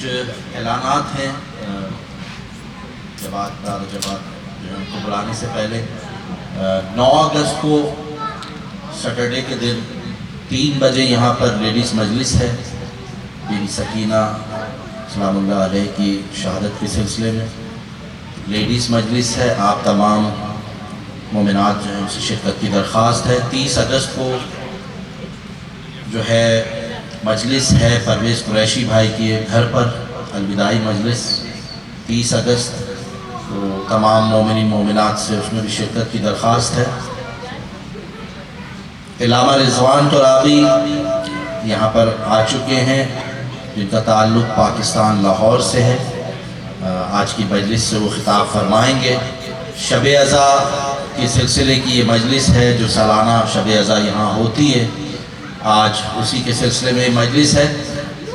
ऐलानात हैं जमात जो उनको बुलाने से पहले 9 अगस्त को सैटरडे के दिन 3 बजे यहाँ पर लेडीज़ मजलिस है। बीबी सकीना सलामुल्लाह अलैह की शहादत के सिलसिले में लेडीज़ मजलिस है। आप तमाम मोमिनात जो हैं उनसे शिरकत की दरख्वास्त है। 30 अगस्त को जो है मजलिस है परवेज़ कुरैशी भाई के घर पर, अलविदाई मजलिस 30 अगस्त। तो तमाम मोमिनीन मोमिनात से उसमें भी शिरकत की दरख्वास्त है। इलामा रिजवान तोराबी यहाँ पर आ चुके हैं, जिनका ताल्लुक़ पाकिस्तान लाहौर से है। आज की मजलिस से वो खिताब फरमाएंगे। शब अज़ा के सिलसिले की ये मजलिस है जो सालाना शब अज़ा यहाँ होती है। आज उसी के सिलसिले में मजलिस है।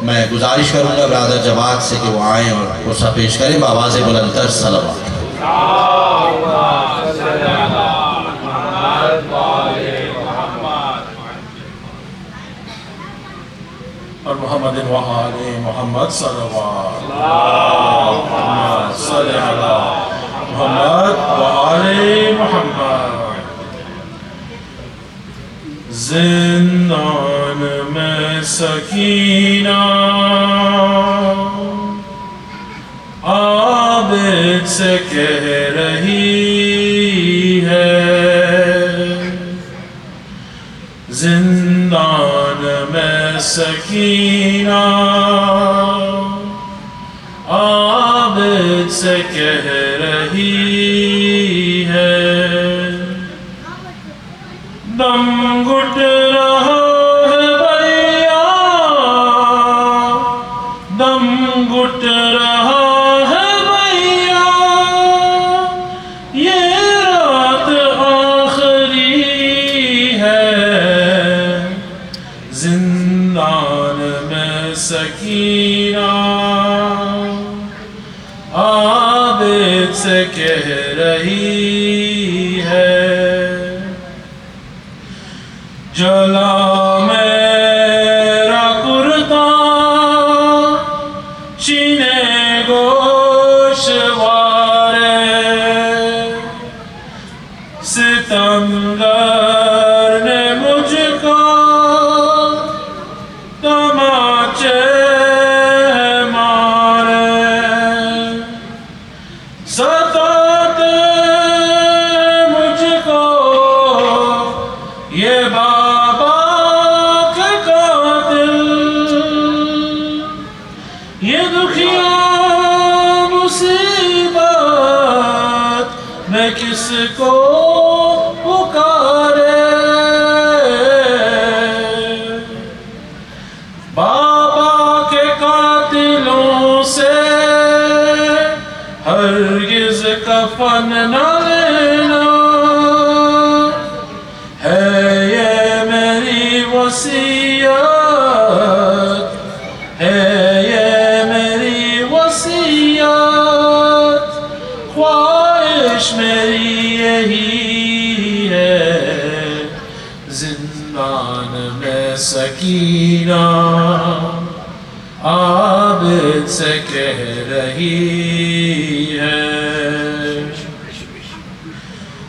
मैं गुजारिश करूँगा ब्रादर जवाद से कि वो आएँ और गुस्सा पेश करें बावाज़ बुलंदतर सलावत। और मोहम्मद व आले मोहम्मद सल्लल्लाहु मोहम्मद व आले मोहम्मद। जिंदान में सकीना आबिद से कह रही है, जिंदान में सकीना आबिद से कह रही है। दम घुट रहा है भैया, दम घुट रहा है भैया, ये रात आखिरी है। जिंदान में सकीना आबिद से कह रही है। जला मेरा कुर्ता चीने गोशवारे, सितमगर ने मुझको तमाचे मारे। सताते मुझको ये बाबा के कातिल, ये दुखिया मुसीबत में किसको पुकारे। बाबा के कातिलों से हरगिज़ कफन न लेना है, ये मेरी वसीयत है, ये मेरी वसीयत। ख्वाहिश मेरी यही है, जिंदान में सकीना आबिद से कह रही है।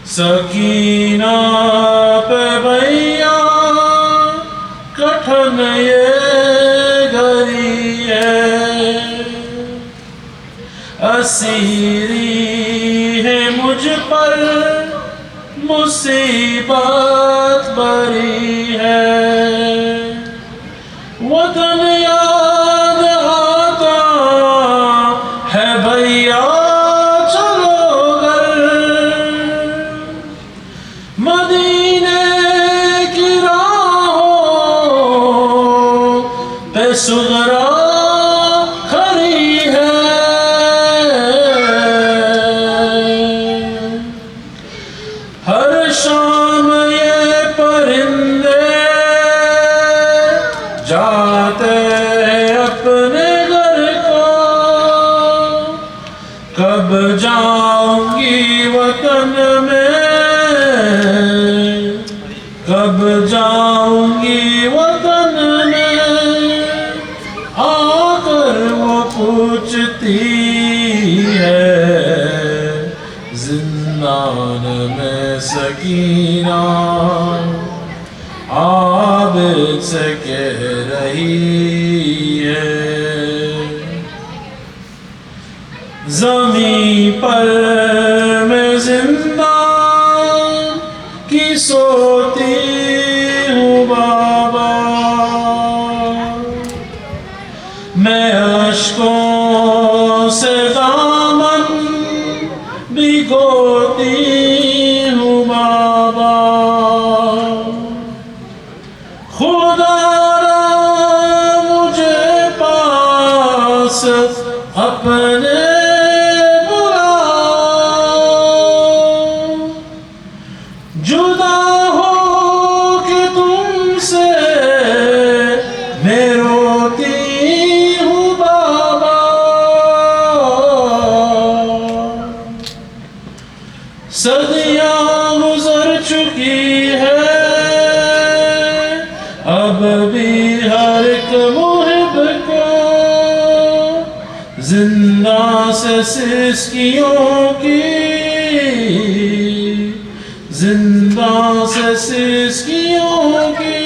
सकीना पे भैया कठन ये घड़ी है, असीरी है मुझ पर मुसीबत बरी है। वतन याद आता है भैया चलो घर, मदीने की राहों पे सुगरा खड़ी है। हर शाम ये परिंदे रहती है, जिंदान में सकीना आबिद से कह रही है। ज़मीं पर मैं जिंदा की सोती हूँ बाबा, मैं अश्कों से दामन भिगोती हूँ बाबा। खुदा मुझे पास अपने जुदा हो के तुमसे मैं रोती हूँ बाबा। सदियाँ गुजर चुकी है, अब भी हर एक मुहिब को जिंदा से सिसकियों की, जिंदा से सिसकियों की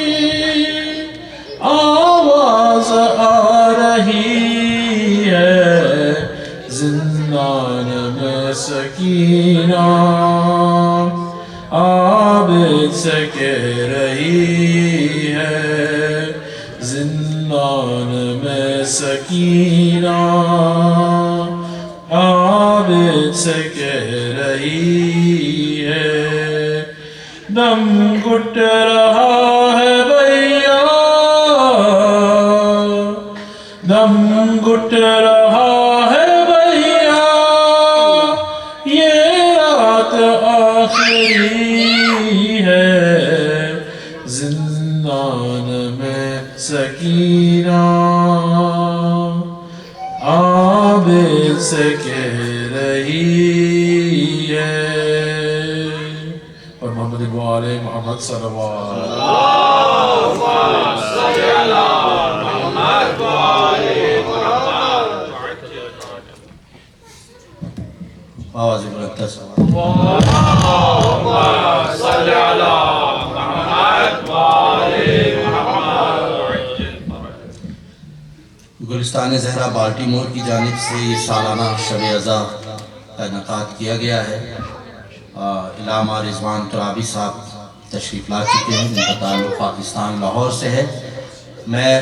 आवाज आ रही है। जिंदान में सकीना आबिद से कह रही है, जिंदान में सकीना आबिद से कह रही है। दम घुट रहा है भैया, दम घुट रहा है भैया, ये रात आखिरी है। जिंदान में सकीना आबिद से कह रही है। और मोहम्मद वाले मोहम्मद सल्लल्लाहु आवाज़ बुलंद से गुलिस्तान ज़हरा बाल्टीमोर की जानिब से ये सालाना शब अज़ा का इनेकाद किया गया है। इलामा रिजवान तुराबी साहब तशरीफ़ ला चुके हैं, उनका ताल्लुक़ पाकिस्तान लाहौर से है। मैं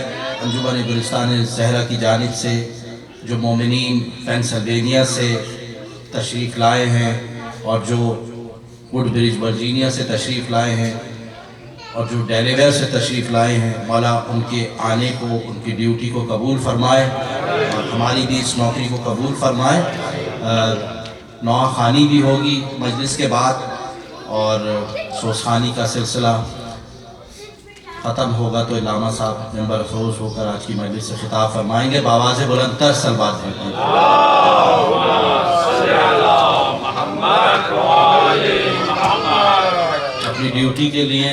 अंजुमन गुलिस्तान ज़हरा की जानिब से जो मोमिनीन पेंसिल्वेनिया से तशरीफ़ लाए हैं और जो वुडब्रिज वर्जीनिया से तशरीफ़ लाए हैं और जो डेलावेयर से तशरीफ़ लाए हैं, मौला उनके आने को, उनकी ड्यूटी को कबूल फरमाए और हमारी भी इस नौकरी को कबूल फरमाए। नौखानी भी होगी मजलिस के बाद और सोसखानी का सिलसिला ख़त्म होगा तो इलामा साहब मेंबर अफरोज़ होकर आज की मजलिस से खिताब फरमाएंगे। बावाज़ बुलंदतर सलवात भेजिए। अपनी ड्यूटी के लिए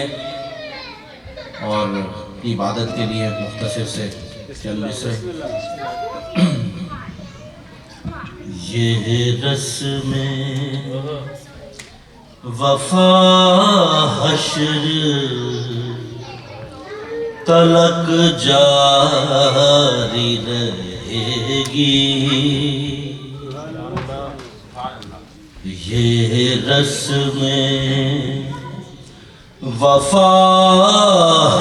और इबादत के लिए मुख्तसर से चलने से ये रस्में वफा हश्र तलक जारी रहेगी। ये रस्में वफा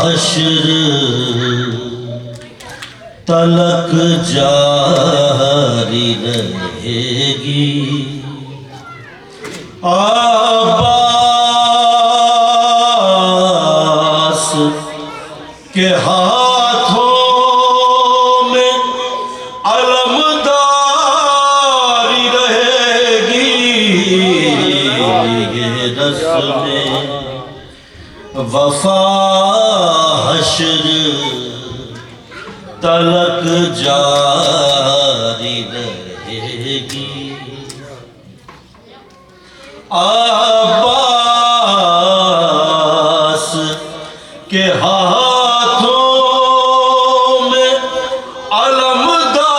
हश्र तलक जारी रहेगी। अब्बास के हाथों में अलमदारी रहेगी। ये रस्में वफा हश्र तलक जारी रहेगी। अब्बास के हाथों में अलमदारी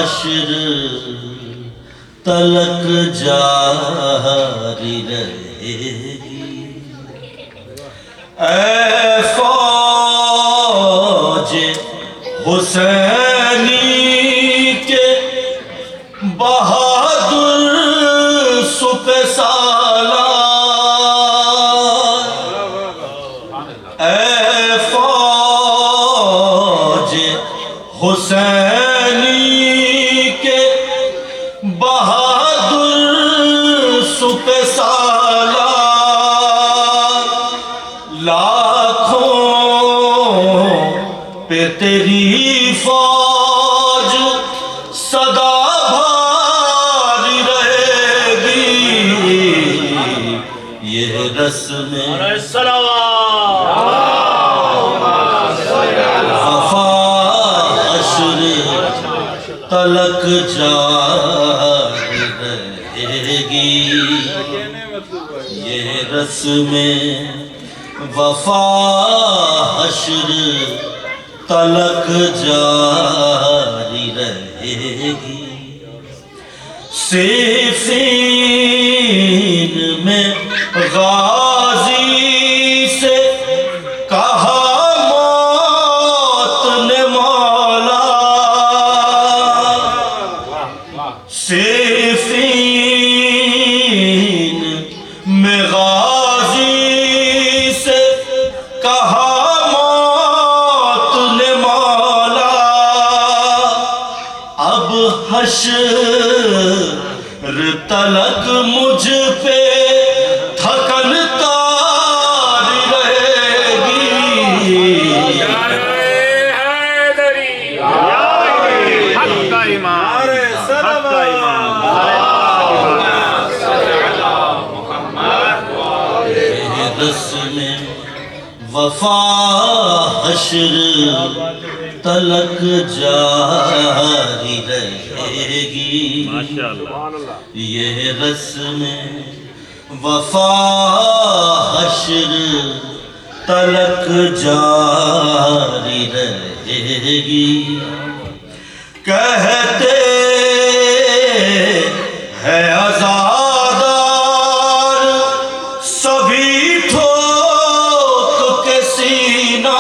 हश्र तलक जारी रहेगी। ऐ फौज हुसैनी के बहादुर सुपे सालार, ऐ फौज हुसैनी के बहादुर सुपे सालार, लाखों पे तेरी फौज सदा भारी रहेगी। ये रस्म वफा हश्र तलक जारी रहेगी। ये रस्म वफा हश्र तलक जारी रहेगी। सिफ़ीन में गाजी से कहा मौत ने मौला, सिफ़ीन में गाजी से कहा मौत ने मौला, अब हश्र तलक मुझ पे थकन तारी रहेगी। रस्म वफा हश्र तलक जारी रहेगी। ये रस्म वफा हश्र तलक जारी रहेगी। कहते हैं आज़ादार सभी ठोक के सीना,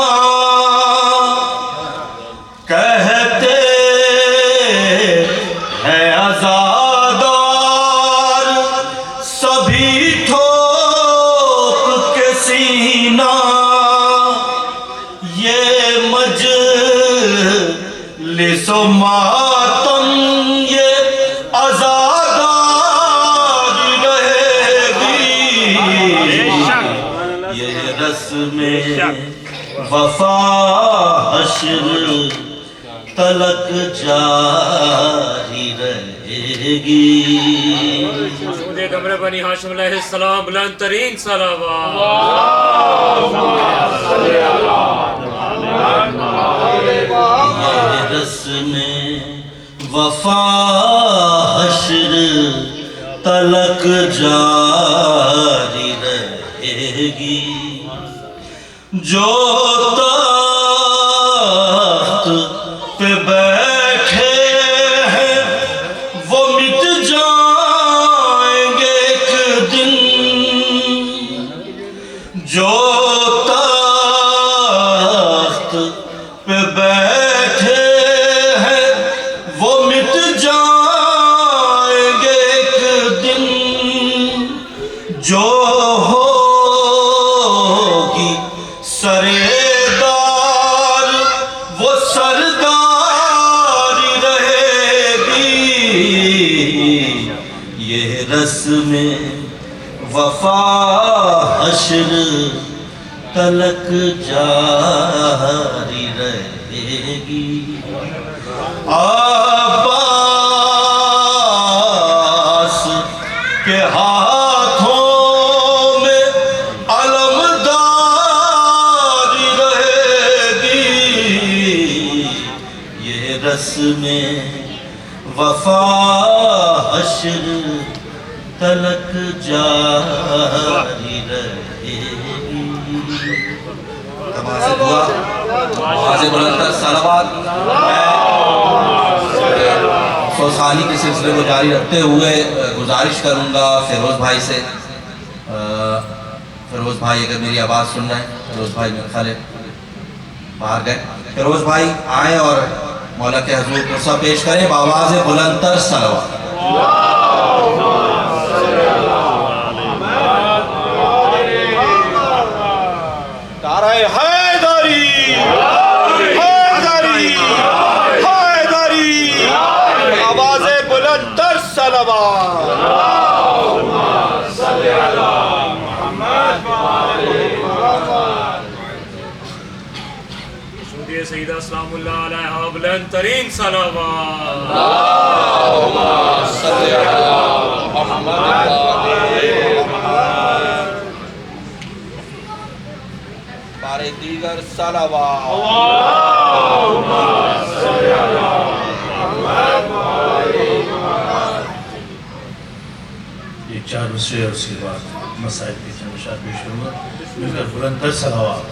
कहते हैं आज़ादार सभी ठोक के सीना। ये मजलिस-ओ मातम ये आज़ादारी रहेगी। ये रस्म वफा हश्र तलक जारी रहेगी। कमरे बनी हाशिम अलैहिस्सलाम बुलंद तरीन सलावत। ये रस्म वफा हश्र तलक जारी रहेगी। जो तख्त पे बैठे हैं वो मिट जाएंगे एक दिन। जो तख्त पे बैठे हैं वो मिट जाएंगे एक दिन। जो होगी सरेदार वो सरदारी रहेगी। ये रस्म वफा हश्र तलक जारी रहेगी। अब्बास के हाथों में अलमदारी रहेगी। ये रस्म वफा हश्र तलक जारी रहेगी। तमाशे दुआ आवाज़ बुलंद सलावत। अफसोसानी के सिलसिले को जारी रखते हुए गुजारिश करूँगा फिरोज़ भाई से, फिरोज़ भाई अगर मेरी आवाज़ सुन रहे हैं, फिरोज़ भाई मेरे ख्याल बाहर गए, फिरोज़ भाई आए और मौला के हजूर कुर्सा पेश करें बावाज़ बुलंदतर सलवात। सईदा सलामुल्लाह अलैहा बुलंद तरीन सलावत। बारे दीगर सलावत। ये 4 मिसरे और उसके बाद मसाइल की चमशात पेश करूँगा। मिलकर बुलंदतर सलावत।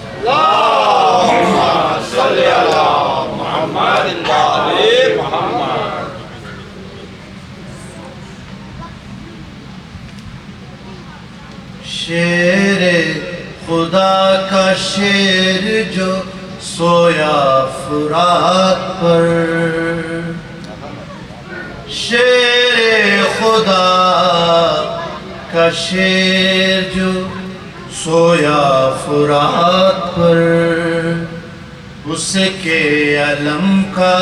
शेर खुदा का शेर जो सोया फुरात पर, शेर खुदा का शेर जो सोया फुरात पर, उसके अलम का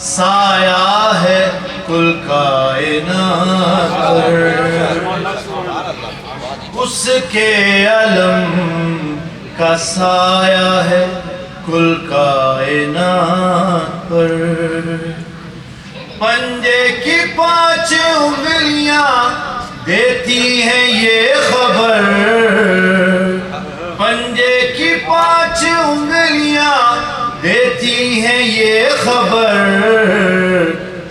साया है कुल कायनात पर, उसके अलम का साया है कुल कायनात पर। पंजे की 5 उंगलियां देती हैं ये खबर, पंजे की 5 उंगलियां देती हैं ये खबर,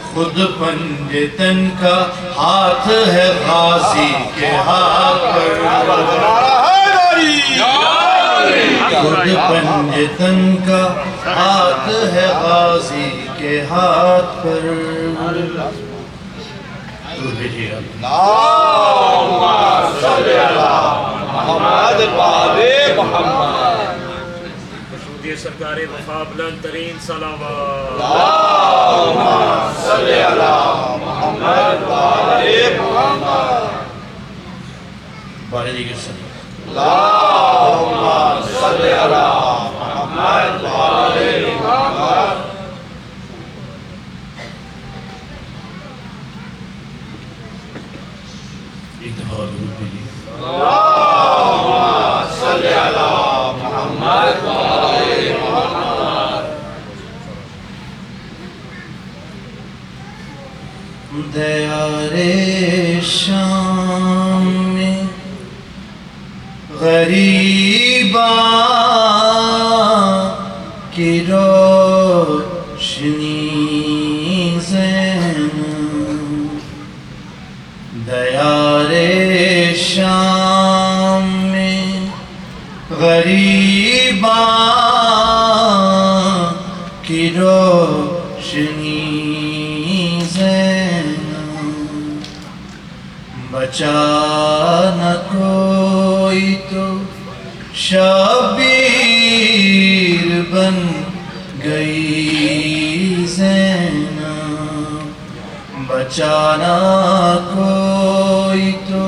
खुद पंजतन का हाथ है गाजी के हाथ पर, खुद पंजतन का हाथ है गाजी के हाथ पर। तो भेजिएगा सरकार वफा बुलंद तरीन सलावत। बारे दीगर सलावत। एक दफा और दुरूद भेजिए। दयारे शाम में गरीबा की रोशनी ज़ैन, दयारे शाम में गरीबा की रोशनी ज़ैन, बचा न कोई तो शबीर बन गई ज़ैनब, बचा न कोई तो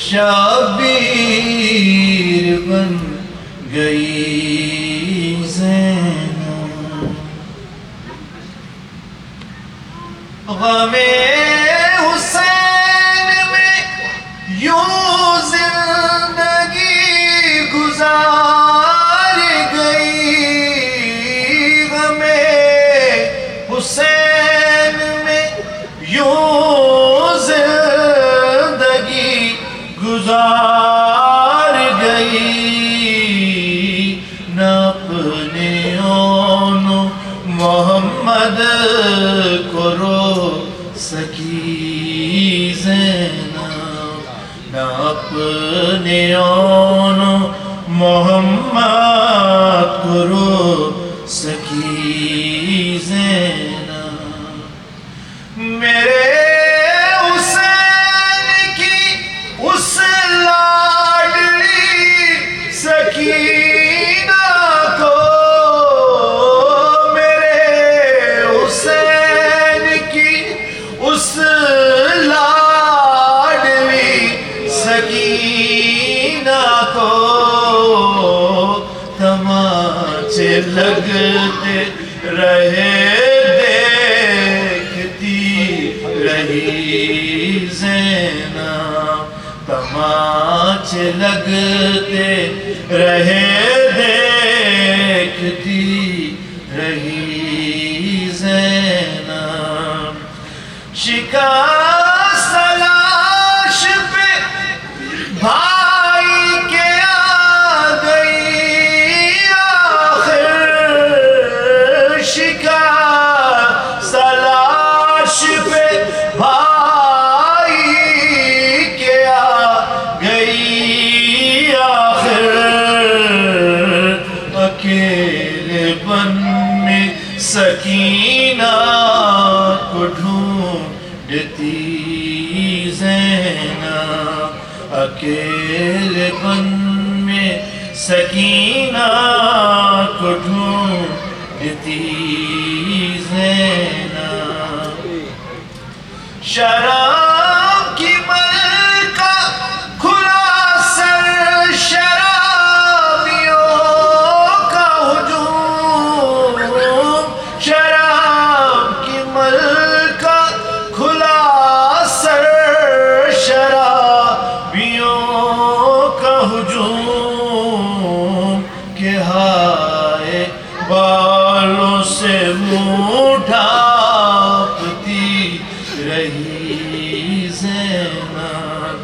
शबीर बन गई ज़ैनब। गमे हुसैन में यूं जिंदगी गुजार गई, गमे हुसैन में यूं जिंदगी गुजार गई, न अपने ओनो मोहम्मद को रो सकी ज़ैनब, न अपने ओनो मोहम्मद को रो सकी ज़ैनब। को तमाचे लगते रहे, देखती रही ज़ैनब, तमाचे लगते रहे, देखती रही ज़ैनब। शिकस्त लाश पे भाई के आ गई आखिर, शिकस्त लाश पे भाई के आ गई आखिर। अकेलेपन में सकीना को ढूंढती ज़ैनब, अकेलेपन में सकीना को ढूंढती ज़ैनब। शराब की मलका खुला सर, शराबियों का हुजूम, शराब की मलका खुला सर, शराबियों का हुजूम। के हाय बालों से मुँह ढांपती रही ज़ैनब,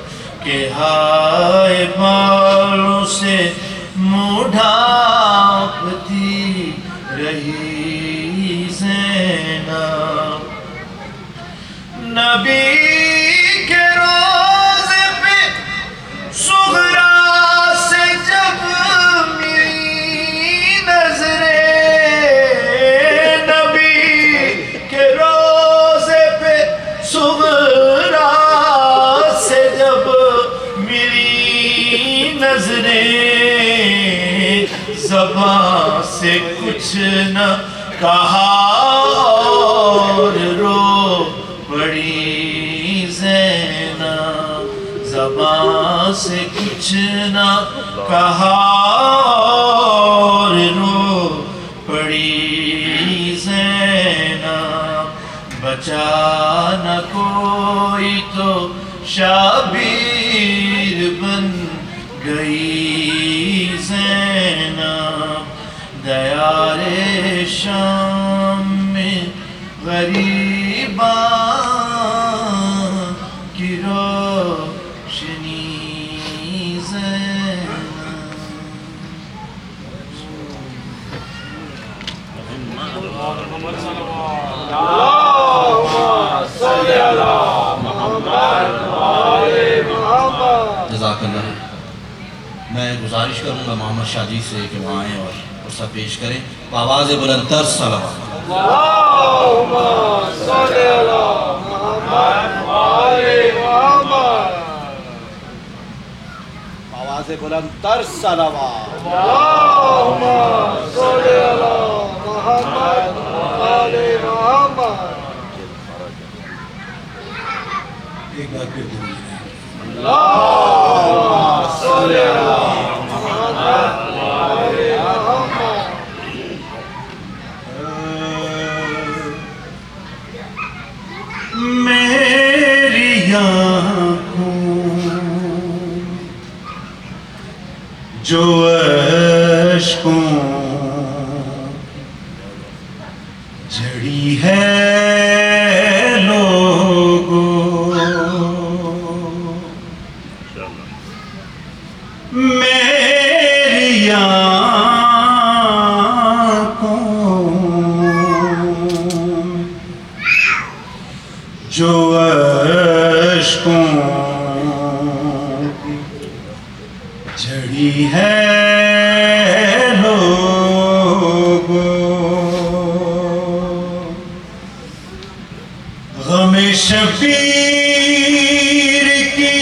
के हाय बालों से मुँह ढांपती रही ज़ैनब। नबी के रोज़े पे सुगरा से जब मिली नजरें, नबी के रोज़े पे सुगरा से जब मिली नजरें, ज़बां से कुछ न कहा और रो पड़ी ज़ैनब, ज़बां से कुछ न कहा और रो पड़ी ज़ैनब। बचा न कोई तो शाबीर बन गई ज़ैनब, दयारे शाम में गरीबा की रोशनी ज़ैनब। जज़ाकल्लाह। मैं गुजारिश करूँगा मोहम्मद शाजी से कि वहाँ आएँ और उसका पेश करें आवाज़ बुलंदतर सलावत। आवाज़ बुलंदतर सलावत। एक बार फिर बोलिए। मेरी आँखों जो अश्कों झड़ी है लोगों, मेरी आँखों जो अश्कों झड़ी है लोगों, गम शबीर की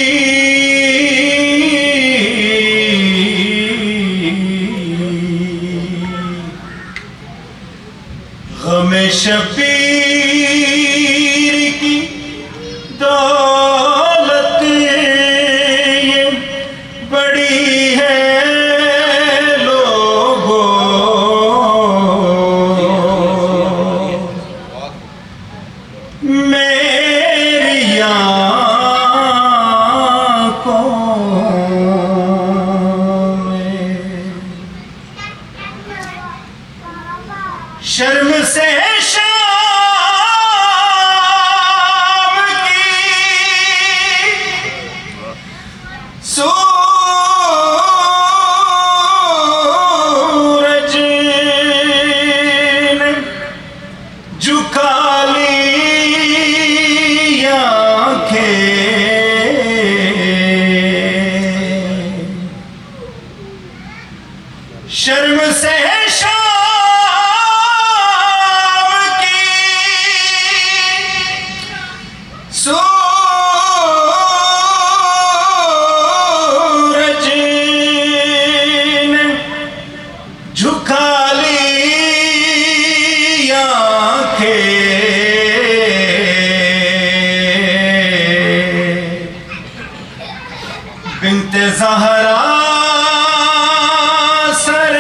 गम शबीर की दौलत ये बड़ी लड़ी है लोगों मेरी आँखों में शर्म से शाम की सूरज ने झुका ली आँखें शर्म से शाम की सूरज ने झुका ली आँखें बिन्ते ज़हरा सर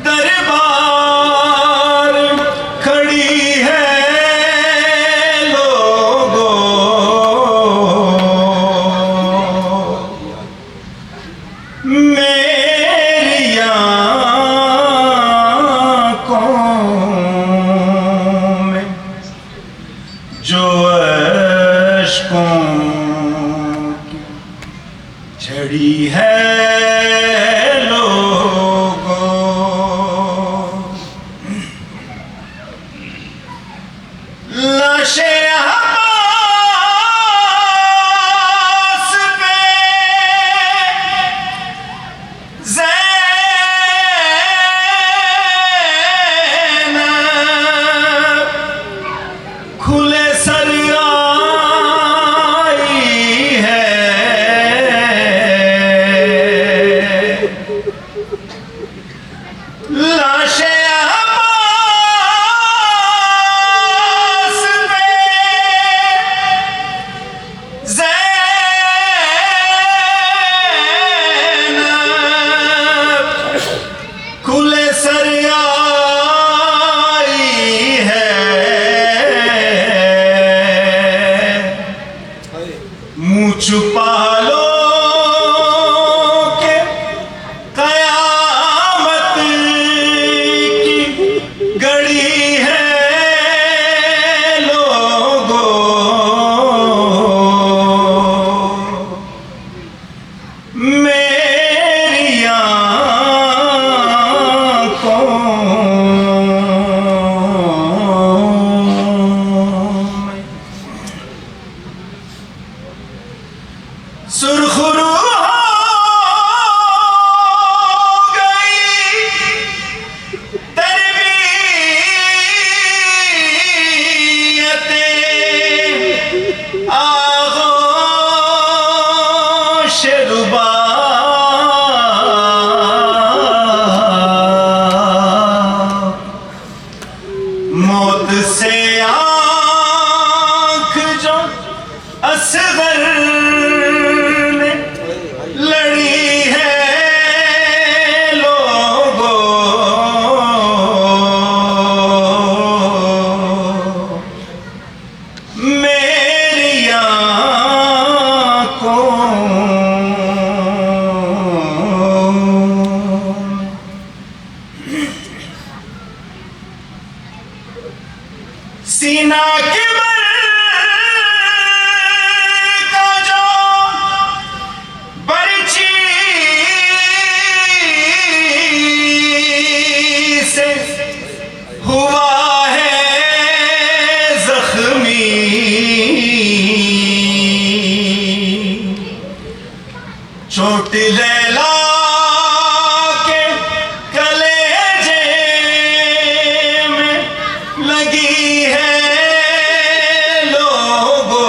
दरबार खड़ी है लोगों मेरी आँखों में जो अश्कों की झड़ी है लोगों लाशें अब्बास पे ज़ैनब खुले सर आई है लाशें अब्बास पे ज़ैनब खुले सर आई है मुँह छुपा लो के कयामत की घड़ी है लोगों मेरी आँखों में सुरखरू हो गई तरबियतें आगोश रुबा मौत से आँख जो असगर ने लड़ी है लोगों मेरी आँखों सीना के बल का जो बर्छी से हुआ है जख्मी चोट लैला के कलेजे में लगी है लोगों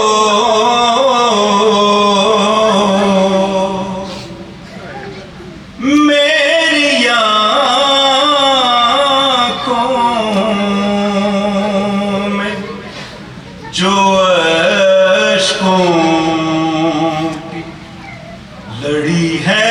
मेरी आँखों में जो अश्कों की लड़ी है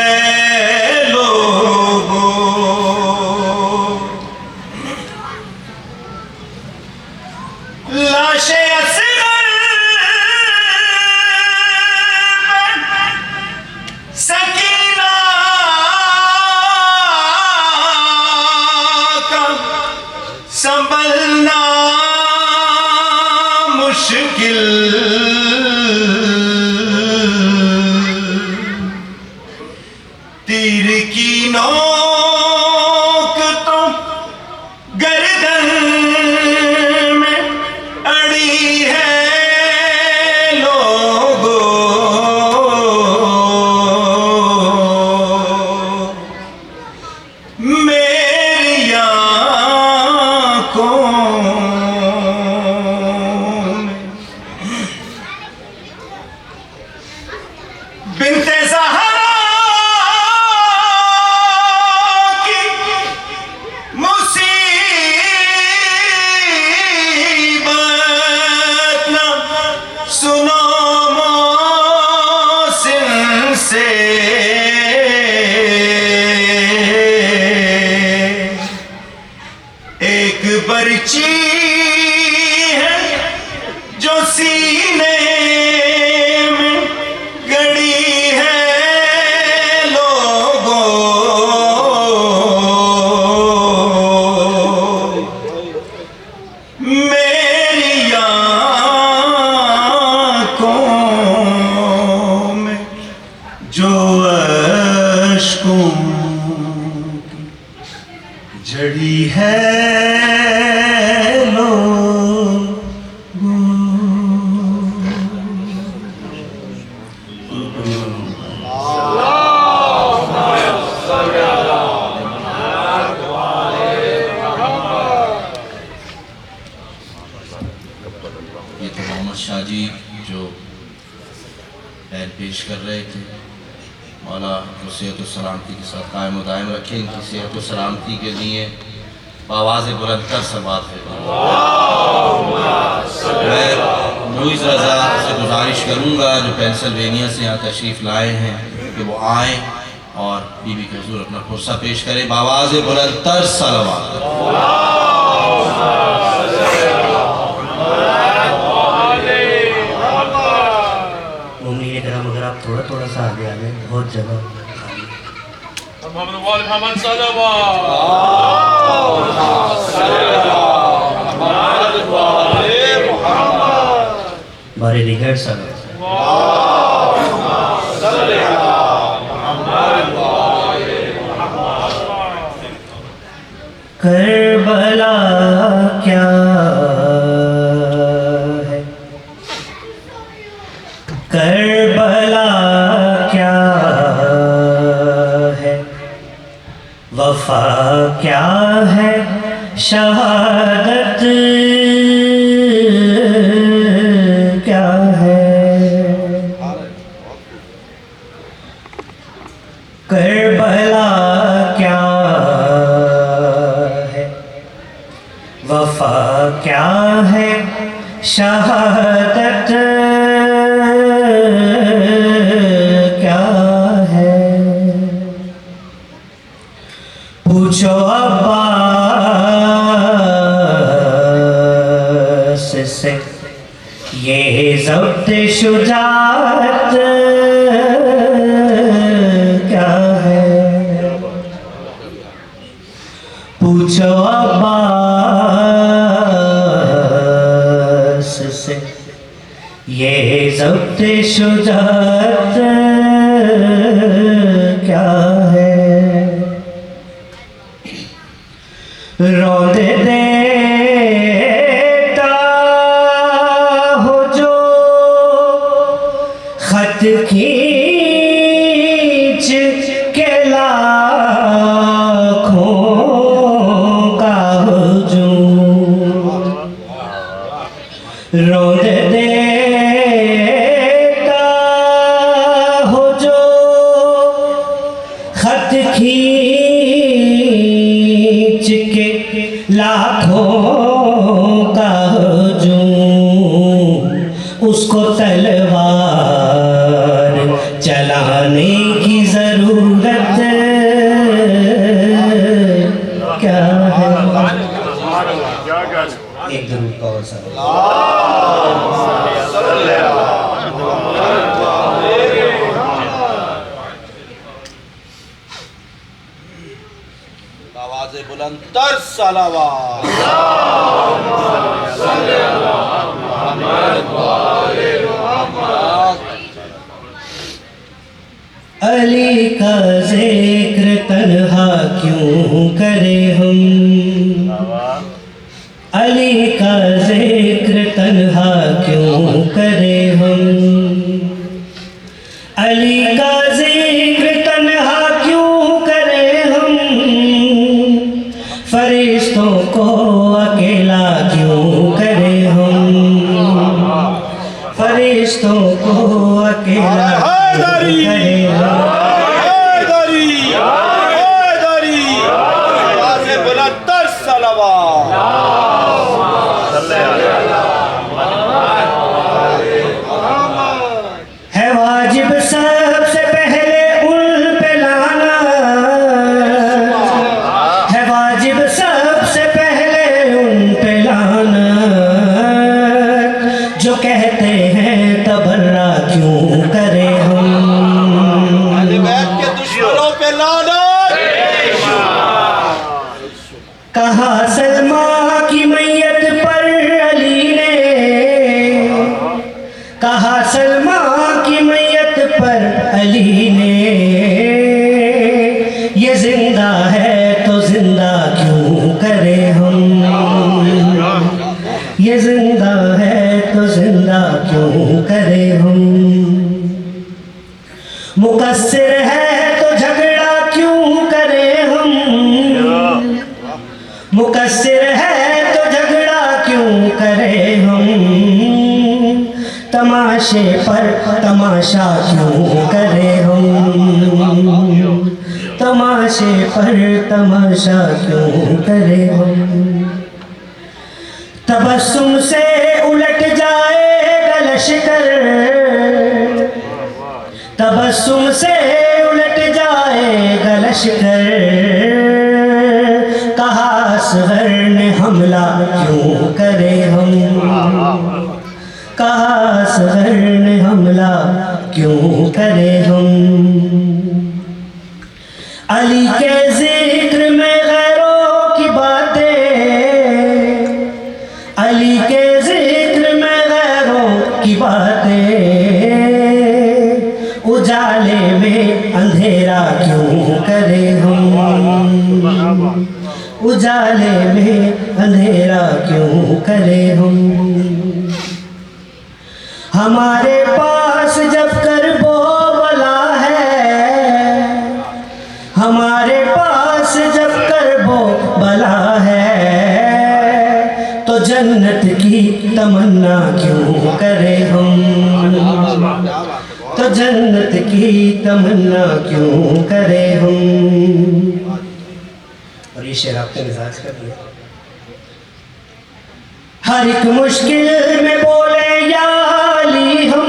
संभलना मुश्किल, तीर की नोक तो गर्दन में अड़ी है लोगों, मेरी आँखों में बिन्ते ज़हरा की मुसीबत न सुनो मोहसिन से, एक पर्ची है जो सीने में गड़ी है लोगों, मेरी आँखों में जो अश्कों की जड़ी है ये तो मोहम्मद शाह जी जो बैन पेश कर रहे थे। मौला तो सेहत सलामती के साथ कायम व दायम रखें। इनकी सेहत व सलामती के लिए आवाज़ बुलंद कर सबात है। मैं मुइज़ रज़ा से गुजारिश करूँगा जो पेंसिल्वेनिया से यहाँ तशरीफ़ लाए हैं कि वो आएँ और बीबी के हुज़ूर अपना पुरसा पेश करें आवाज़ बुलंद तर सलावत। अगर आप थोड़ा थोड़ा सा आगे आ गए, बहुत जगह बारे रिगर्ड सा करबला क्या है, करबला क्या है, वफा क्या है, शहादत क्या है, करबला क्या है, वफा क्या है, शहादत क्या है। पूछो अब्बास से ये ज़ब्त शुजाअत क्या है। पूछो अब्बास से ये ज़ब्त शुजाअत क्या है। रौंद देता हो जो खत खींच के लाखों का हुजूम, रौंद देता हो जो खत खींच के लाखों का हुजूम, उसको तलवार चलाने की जरूरत क्या है। एक जरूर का और सर आवाज बुलंद तर सलावत। अली का जिक्र तन्हा क्यों करे हम, अली का जिक्र तन्हा क्यों करे हम, अली का जिक्र तन्हा क्यों करे हम, फरिश्तों को अकेला क्यों करे हम, फरिश्तों को अकेला क्यों करे हम। आवाज बुलंद तर सलावत। है वाजिब सबसे पहले उन पे लाना, है वाजिब सबसे पहले उन पे लाना, जो कहते हैं तबर्रा क्यों करे हम, अहले बैत के दुश्मनों पे लानत। कहा सलमा की मैयत पर अली ने, कहा सलमा की मैयत पर अली ने, ये जिंदा है तो जिंदा क्यों करे हम, ये जिंदा है तो जिंदा क्यों करे हम, मुकस्सिर है तो झगड़ा क्यों करे हम, मुकस्सिर है तो झगड़ा क्यों करे हम, तमाशे पर तमाशा क्यों करे हम, तमाशे पर तमाशा क्यों करे हम, तबस्सुम से उलट जाएगा लश्कर, तबस्सुम से उलट जाएगा लश्कर, कहा असगर ने हमला क्यों करे हम, कहा असगर ने हमला क्यों करे हम, अली के जिक्र में गैरों की बातें, अली के जिक्र में गैरों की बातें, उजाले में अंधेरा क्यों करे हम, उजाले में अंधेरा क्यों करे हम, हमारे पास जब करबो बला है, हमारे पास जब करबो बला है, तो जन्नत की तमन्ना क्यों करे हम, तो जन्नत की तमन्ना क्यों करे हम। और ये शेर आपके मिजाज कर ले, हर एक मुश्किल में बोले या अली हम,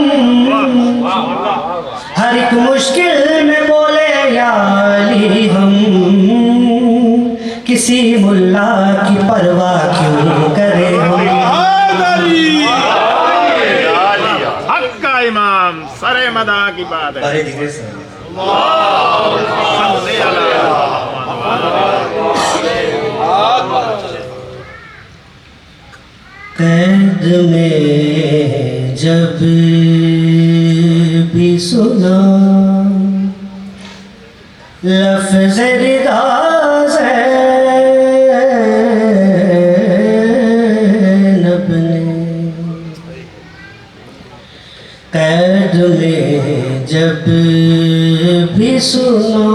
हर एक मुश्किल में बोले या अली हम, किसी मुल्ला की परवाह क्यों करे हम, हक का इमाम सरे मदा की बात है। अरे धीरे से कैद में जब भी सुना लफ्ज़ रिदा ज़ैनब ने, कैद में जब भी सुना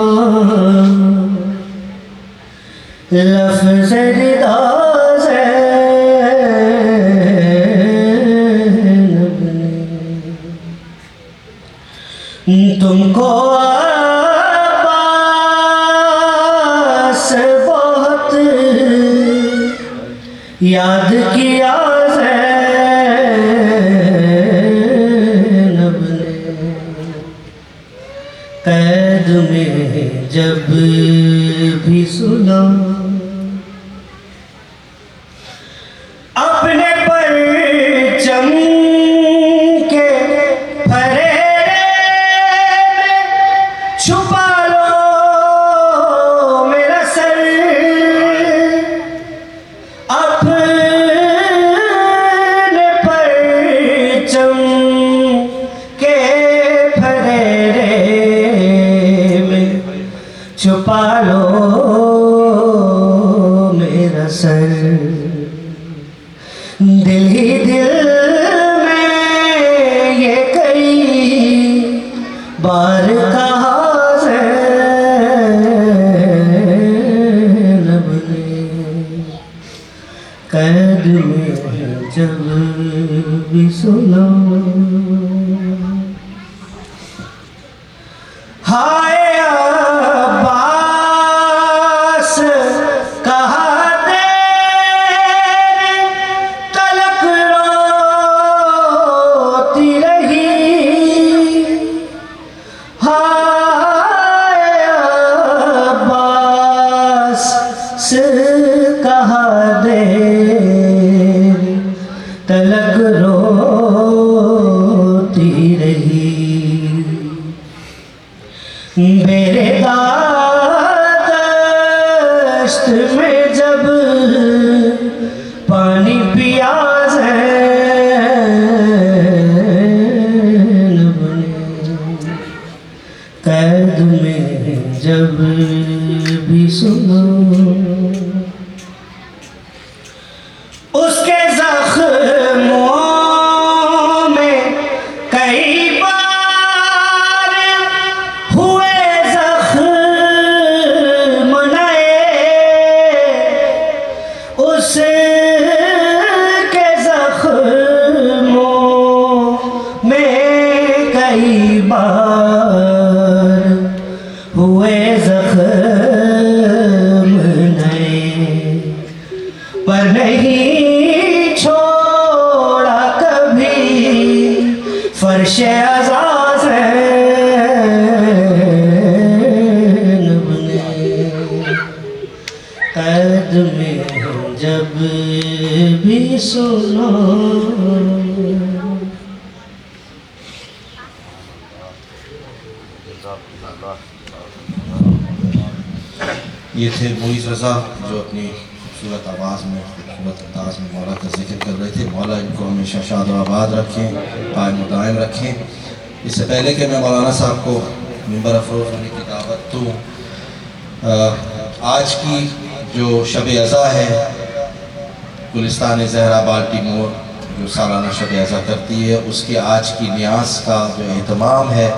लफ्ज़ रिदा ज़ैनब ने, तुमको अब्बास बहुत याद किया ज़ैनब ने, कैद में जब भी सुना अपने परचम के फरेरे में छुपा लो मेरा सर, लो मेरा सर, दिल ही दिल में ये कई बार कहा ज़ैनब ने, कैद में जब भी सुनो हाय अब्बास कहा देर तलक रोती रही, हाय अब्बास कहा देर तलक रोती रही, मेरे दश्त में जब पानी पिया ज़ैनब ने, कैद में जब भी सुनो उसके ज़ख्मों में कई बार हुए ज़ख्म नए, उसके ज़ख्मों में कई बार हुए ज़ख्म नए, पर नहीं छोड़ा कभी फर्श अज़ा ज़ैनब ने, कैद में जब भी सुनो ये थे मुईज़ रज़ा जो अपनी खूबसूरत आवाज़ में खूबसूरत अंदाज में मौला का जिक्र कर रहे थे। मौला इनको हमेशा शाद व आबाद रखें, कायम दायम रखें। इससे पहले कि मैं मौलाना साहब को मिंबर अफरोज़ होने की दावत दूँ, आज की जो शब अज़ा है गुलिस्तान ज़हरा बाल्टीमोर जो सालाना शब अज़ा करती है, उसके आज की न्यास का जो एहतमाम है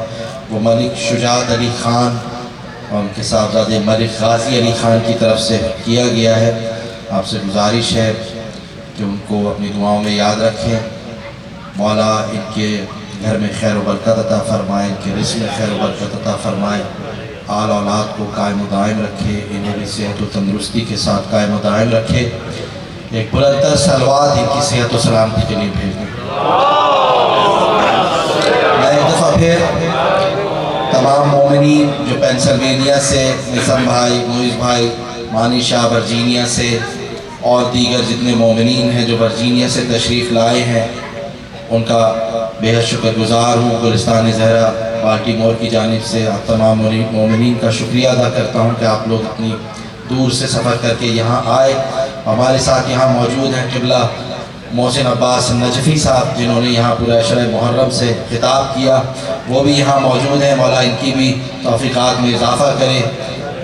वो मलिक शुजात अली ख़ान और उनके साहबजादे मलिक गाज़ी अली ख़ान की तरफ से किया गया है। आपसे गुजारिश है कि उनको अपनी दुआओं में याद रखें। मौला इनके घर में खैर व बरकत अता फ़रमाए, इनके रिज़्क़ में खैर व बरकत अता फ़रमाए, आल औलाद को कायम दायम रखे, इन्हें भी सेहत व तंदुरुस्ती के साथ कायम दायम रखे। एक बुलंदतर सलवात इनकी सेहत व सलामती के लिए भेज दें। मैं एक दफ़ा फिर तमाम मोमिनीन जो पेंसिल्वेनिया से, निज़म भाई, मोइज़ भाई, मानी शाह वर्जीनिया से और दीगर जितने मोमिनीन हैं जो वर्जीनिया से तशरीफ़ लाए हैं, उनका बेहद शुक्रगुज़ार हूँ। गुलिस्तान ज़हरा बाल्टीमोर की जानिब से आप तमाम मोमिनीन का शुक्रिया अदा करता हूँ कि आप लोग इतनी दूर से सफ़र करके यहाँ आए। हमारे साथ यहाँ मौजूद हैं क़िबला मोहसिन अब्बास नजफ़ी साहब, जिन्होंने यहाँ पूरा अशर मुहर्रम से खिताब किया, वो भी यहाँ मौजूद हैं। मौला इनकी भी तौफ़ीक़ात में इजाफ़ा करे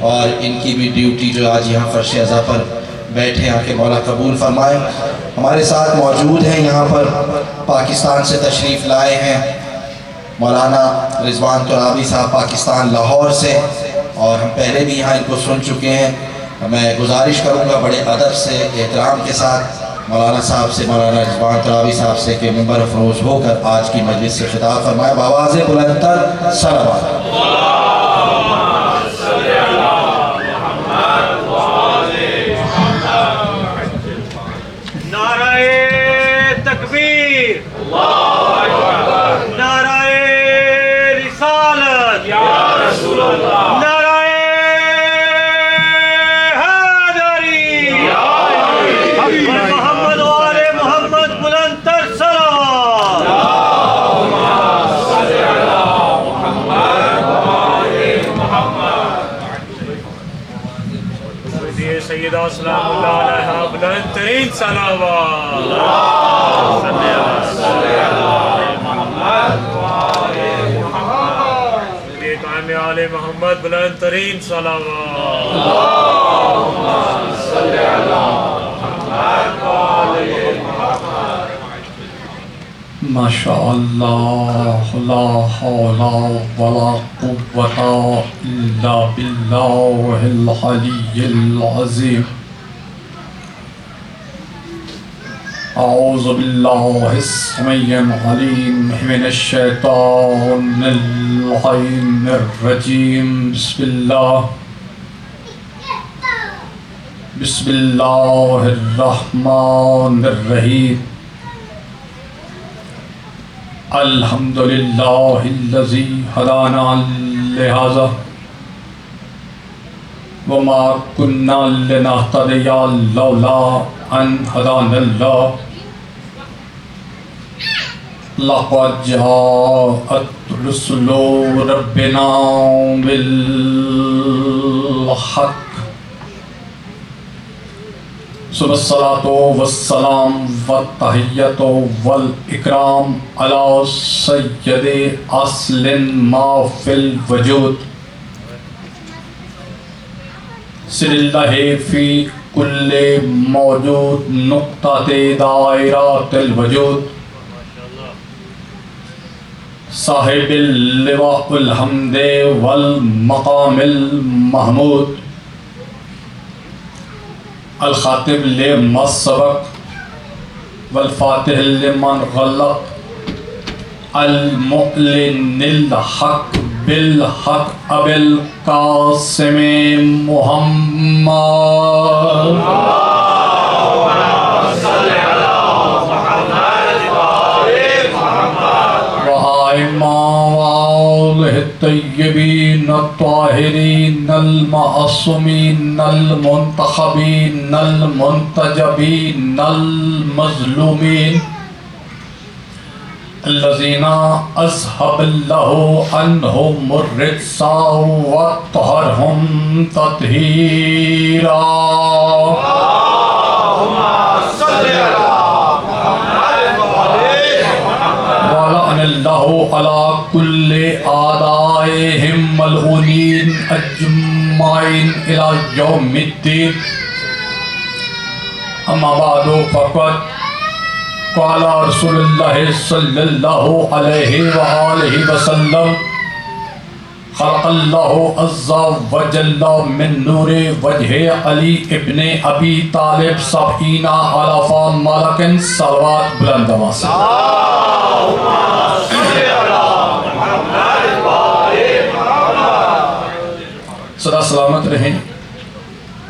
और इनकी भी ड्यूटी जो आज यहाँ फ़र्श अज़ा पर बैठे आके मौला कबूल फ़रमाए। हमारे साथ मौजूद हैं यहाँ पर पाकिस्तान से तशरीफ़ लाए हैं मौलाना रिज़वान तुराबी साहब, पाकिस्तान लाहौर से, और हम पहले भी यहाँ इनको सुन चुके हैं। मैं गुजारिश करूँगा बड़े अदब से, एहतराम के साथ मौलाना साहब से, मौलाना रिज़वान तुराबी साहब से कि मिंबर अफरोज़ होकर आज की मजलिस से खिताब फरमाए। आवाज़ बुलंदतर सलावत। नाराए तकबीर, नाराए रिसालत, नाराए हैदरी, मोहम्मद वाले मोहम्मद बुलंदतर सलावत। सैयदा सलामुल्लाह अलैहा बुलंदतरीन सलावत। आले मोहम्मद बुलंद तरीन सलावत। माशाअल्लाह ला हौला वला कुव्वता इल्ला बिल्लाहिल अलिय्यिल अज़ीम। औज़ु बिल्लाहिस समीइल अलीम मिनश शैतानिर रजीम। बिस्मिल्लाहिर्रहमानिर्रहीम। अल्हम्दुलिल्लाहिल्लज़ी हदाना लिहाज़ा वमा कुन्ना लिनहतदिया लौला अन हदानल्लाह। लक़द जाअत रुसुलु रब्बिना बिल हक़। सुब्हानल्लाह वस्सलाम वत्तहिय्यतु वल इकराम अला सय्यदि अस्लिन मा फिल वजूद। सिरिल्लाहि फी कुल्ले मौजूद नुक्ताते दायरातिल वजूद। साहिबिल लिवाउल हम्दे वल मकामिल महमूद। अल खातिब लिमा सबक वल फातिह लिमन गलक। अल मुअलिनिल हक बिल हक अबिल कासिम मुहम्मद। तय्यबीन ताहिरीन अल मासूमीन अल मुंतखबीन अल मुंतजबीन अल मज़लूमीन अल्लज़ीना अज़हबल्लाहु अन्हुम रिज्सा व तहरहुम तत्हीरा। वलअनल्लाहु अला कुल्ली आदाइहिम मलऊनीन अजमाइन इला यौमिद्दीन। अम्मा बादु फ़क़द क़ाला रसूलुल्लाह सल्लल्लाहु अलैहि व आलिहि वसल्लम खलक़ल्लाहु अज़्ज़ा व जल्ला मिन नूरि वजहि अली इब्ने अबी तालिब सबईना अलफ़ा मलकिन सलवात बुलंद आवाज़ से। सदा सलामत रहें,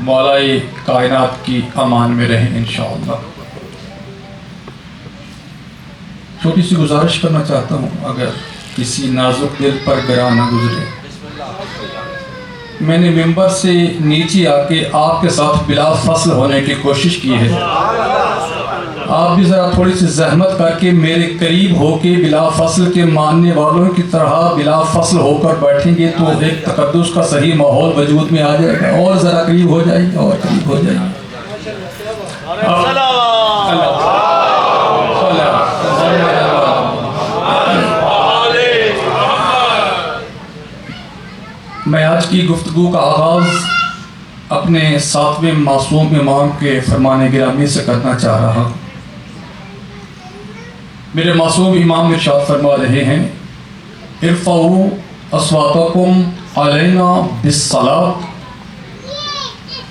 मौलाए कायनात की अमान में रहें इंशाअल्लाह। छोटी सी गुजारिश करना चाहता हूँ, अगर किसी नाजुक दिल पर गिरा न गुजरे। मैंने मेंबर से नीचे आके आपके साथ बिला फसल होने की कोशिश की है। आप भी ज़रा थोड़ी सी जहमत करके मेरे करीब होके बिला फसल के मानने वालों की तरह बिला फसल होकर बैठेंगे तो एक तकद्दुस का सही माहौल वजूद में आ जाएगा। और ज़रा करीब हो जाइए, और करीब हो जाइए। मैं आज की गुफ्तगू का आगाज़ अपने 7वें मासूम इमाम के फरमाने गिरामी से करना चाह रहा हूँ। मेरे मासूम इमाम इरशाद फरमा रहे हैं, इरफ़ाऊ अस्वातकुम अलैना बिस्सलात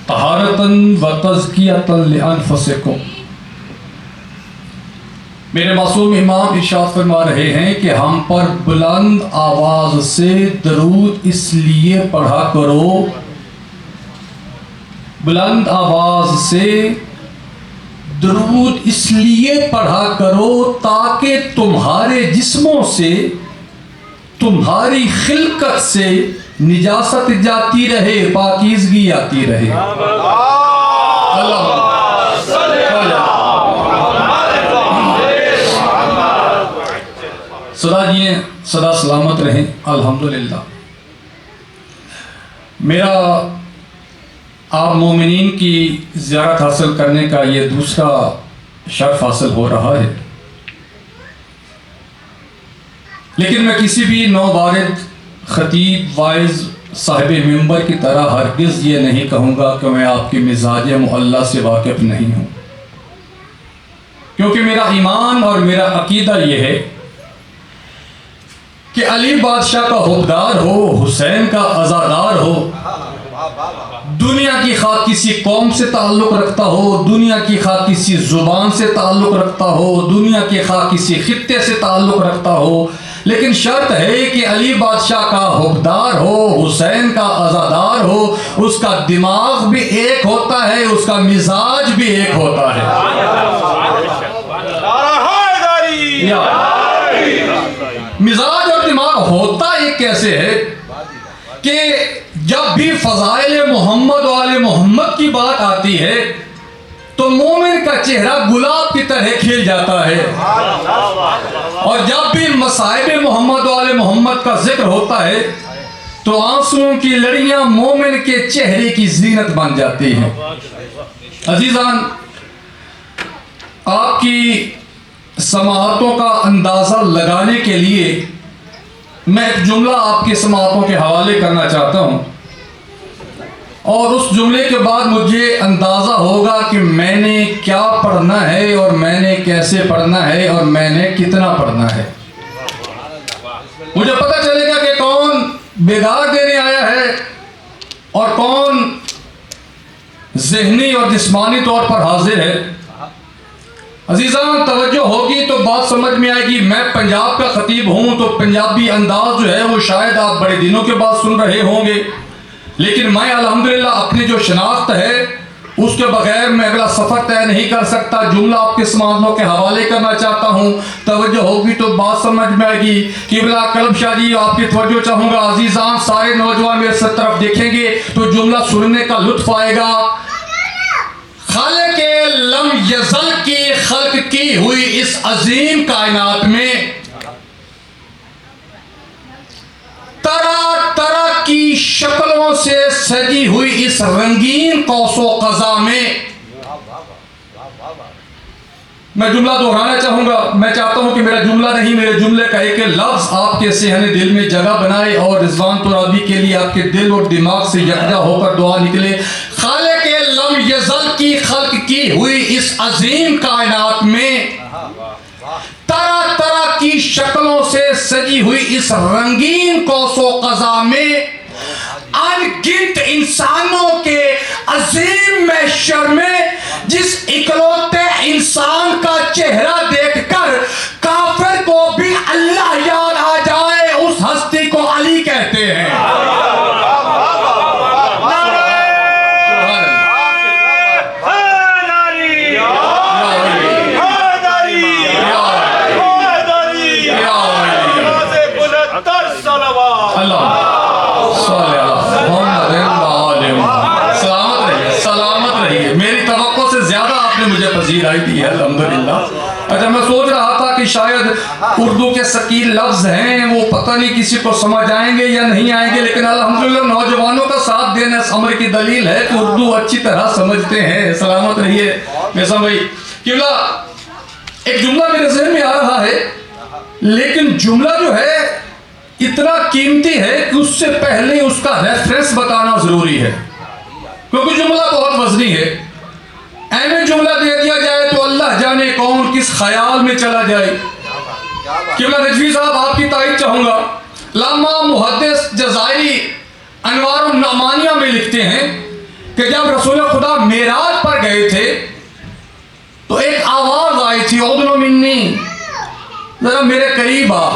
तहारतन व तज़कियतन लिअनफुसिकुम। मेरे मासूम इमाम इरशाद फरमा रहे हैं कि हम पर बुलंद आवाज़ से दरूद इसलिए पढ़ा करो, बुलंद आवाज़ से दरूद इसलिए पढ़ा करो ताकि तुम्हारे जिस्मों से, तुम्हारी खिलकत से निजासत जाती रहे, पाकीज़गी आती रहे। सदा जिए, सदा सलामत रहें। अल्हम्दुलिल्लाह। मेरा आप मोमिनीन की ज़ियारत हासिल करने का ये दूसरा शर्फ हासिल हो रहा है, लेकिन मैं किसी भी नौवारिद खतीब वाइज साहिब मिंबर की तरह हरगिज़ ये नहीं कहूँगा कि मैं आपके मिजाज मुअल्ला से वाकिफ़ नहीं हूँ, क्योंकि मेरा ईमान और मेरा अकीदा ये है कि अली बादशाह का हुक्मदार हो, हुसैन का अज़ादार हो, दुनिया की खा किसी कौम से ताल्लुक़ रखता हो, दुनिया की खा किसी ज़ुबान से ताल्लुक़ रखता हो, दुनिया की खा किसी खित्ते से ताल्लुक़ रखता हो, लेकिन शर्त है कि अली बादशाह का हुक्मदार हो, हुसैन का अज़ादार हो, उसका दिमाग भी एक होता है, उसका मिजाज भी एक होता है। मिजाज और दिमाग होता एक कैसे है कि जब भी फ़ज़ाइल मोहम्मद वाले मोहम्मद की बात आती है तो मोमिन का चेहरा गुलाब की तरह खिल जाता है, और जब भी मसाइब मोहम्मद वाले मोहम्मद का जिक्र होता है तो आंसुओं की लड़ियां मोमिन के चेहरे की जीनत बन जाती हैं। अजीज़ान, आपकी समाअतों का अंदाज़ा लगाने के लिए मैं एक जुमला आपकी समाअतों के हवाले करना चाहता हूँ, और उस जुमले के बाद मुझे अंदाज़ा होगा कि मैंने क्या पढ़ना है और मैंने कैसे पढ़ना है और मैंने कितना पढ़ना है। मुझे पता चलेगा कि कौन बिगाड़ देने आया है और कौन ज़हनी और जिस्मानी तौर पर हाजिर है। अजीज़ान, तवज्जो होगी तो बात समझ में आएगी। मैं पंजाब का खतीब हूँ तो पंजाबी अंदाज जो है वो शायद आप बड़े दिनों के बाद सुन रहे होंगे, लेकिन मैं अल्हम्दुलिल्लाह अपनी जो शनाख्त है उसके बगैर मैं अगला सफ़र तय नहीं कर सकता। जुमला आपके समाअतों के हवाले करना चाहता हूँ, तवज्जो होगी तो बात समझ में आएगी। किबला कलब शाह जी, आपकी तवज्जो चाहूँगा। अजीज़ान, सारे नौजवान मेरे सब तरफ देखेंगे तो जुमला सुनने का लुत्फ़ आएगा। खालिक़ लम यज़ल की खल्क़ की हुई इस अजीम कायनात में तरह तरह की शक्लों से सजी हुई इस रंगीन कौसो क़ज़ा में मैं जुमला दोहराना चाहूँगा। मैं चाहता हूँ कि मेरा जुमला नहीं, मेरे जुमले का एक लफ्ज़ आपके सेहने दिल में जगह बनाए और रिज़वान तुराबी के लिए आपके दिल और दिमाग से यकजा होकर दुआ निकले। खालिक़ लम यज़ल की खल्क़ की हुई इस अजीम कायनात में तरह तरह की शक्लों से सजी हुई इस रंगीन कौसो क़ज़ा में अनगिनत इंसानों के अजीम महशर में जिस इकलौते इंसान का चेहरा देखकर काफिर को भी अल्लाह याद आ जाए, उस हस्ती को अली कहते हैं। दी है अल्हम्दुलिल्लाह। अच्छा, मैं सोच रहा था कि शायद उर्दू के सकील लफ्ज़ हैं वो पता नहीं किसी को समझ आएंगे या नहीं आएंगे, लेकिन अल्हम्दुलिल्लाह नौजवानों का साथ देने इस अमर की दलील है कि उर्दू अच्छी तरह समझते हैं। सलामत रहिए मेसा भाई। क्योंकि एक जुमला मेरे ज़हन में आ रहा है, लेकिन जुमला जो है इतना कीमती है कि उससे पहले उसका रेफरेंस बताना ज़रूरी है, क्योंकि जुमला बहुत वज़नी है। ऐसे जुमला दे दिया जाए तो अल्लाह जाने कौन किस ख्याल में चला जाए। किबला नजवी साहब, आपकी तारीफ चाहूँगा। लामा मुहद्दिस जज़ायरी अनवारुन नमानिया में लिखते हैं कि जब रसूल खुदा मेराज पर गए थे तो एक आवाज़ आई थी, उदनु मिन्नी, जरा मेरे करीब आ।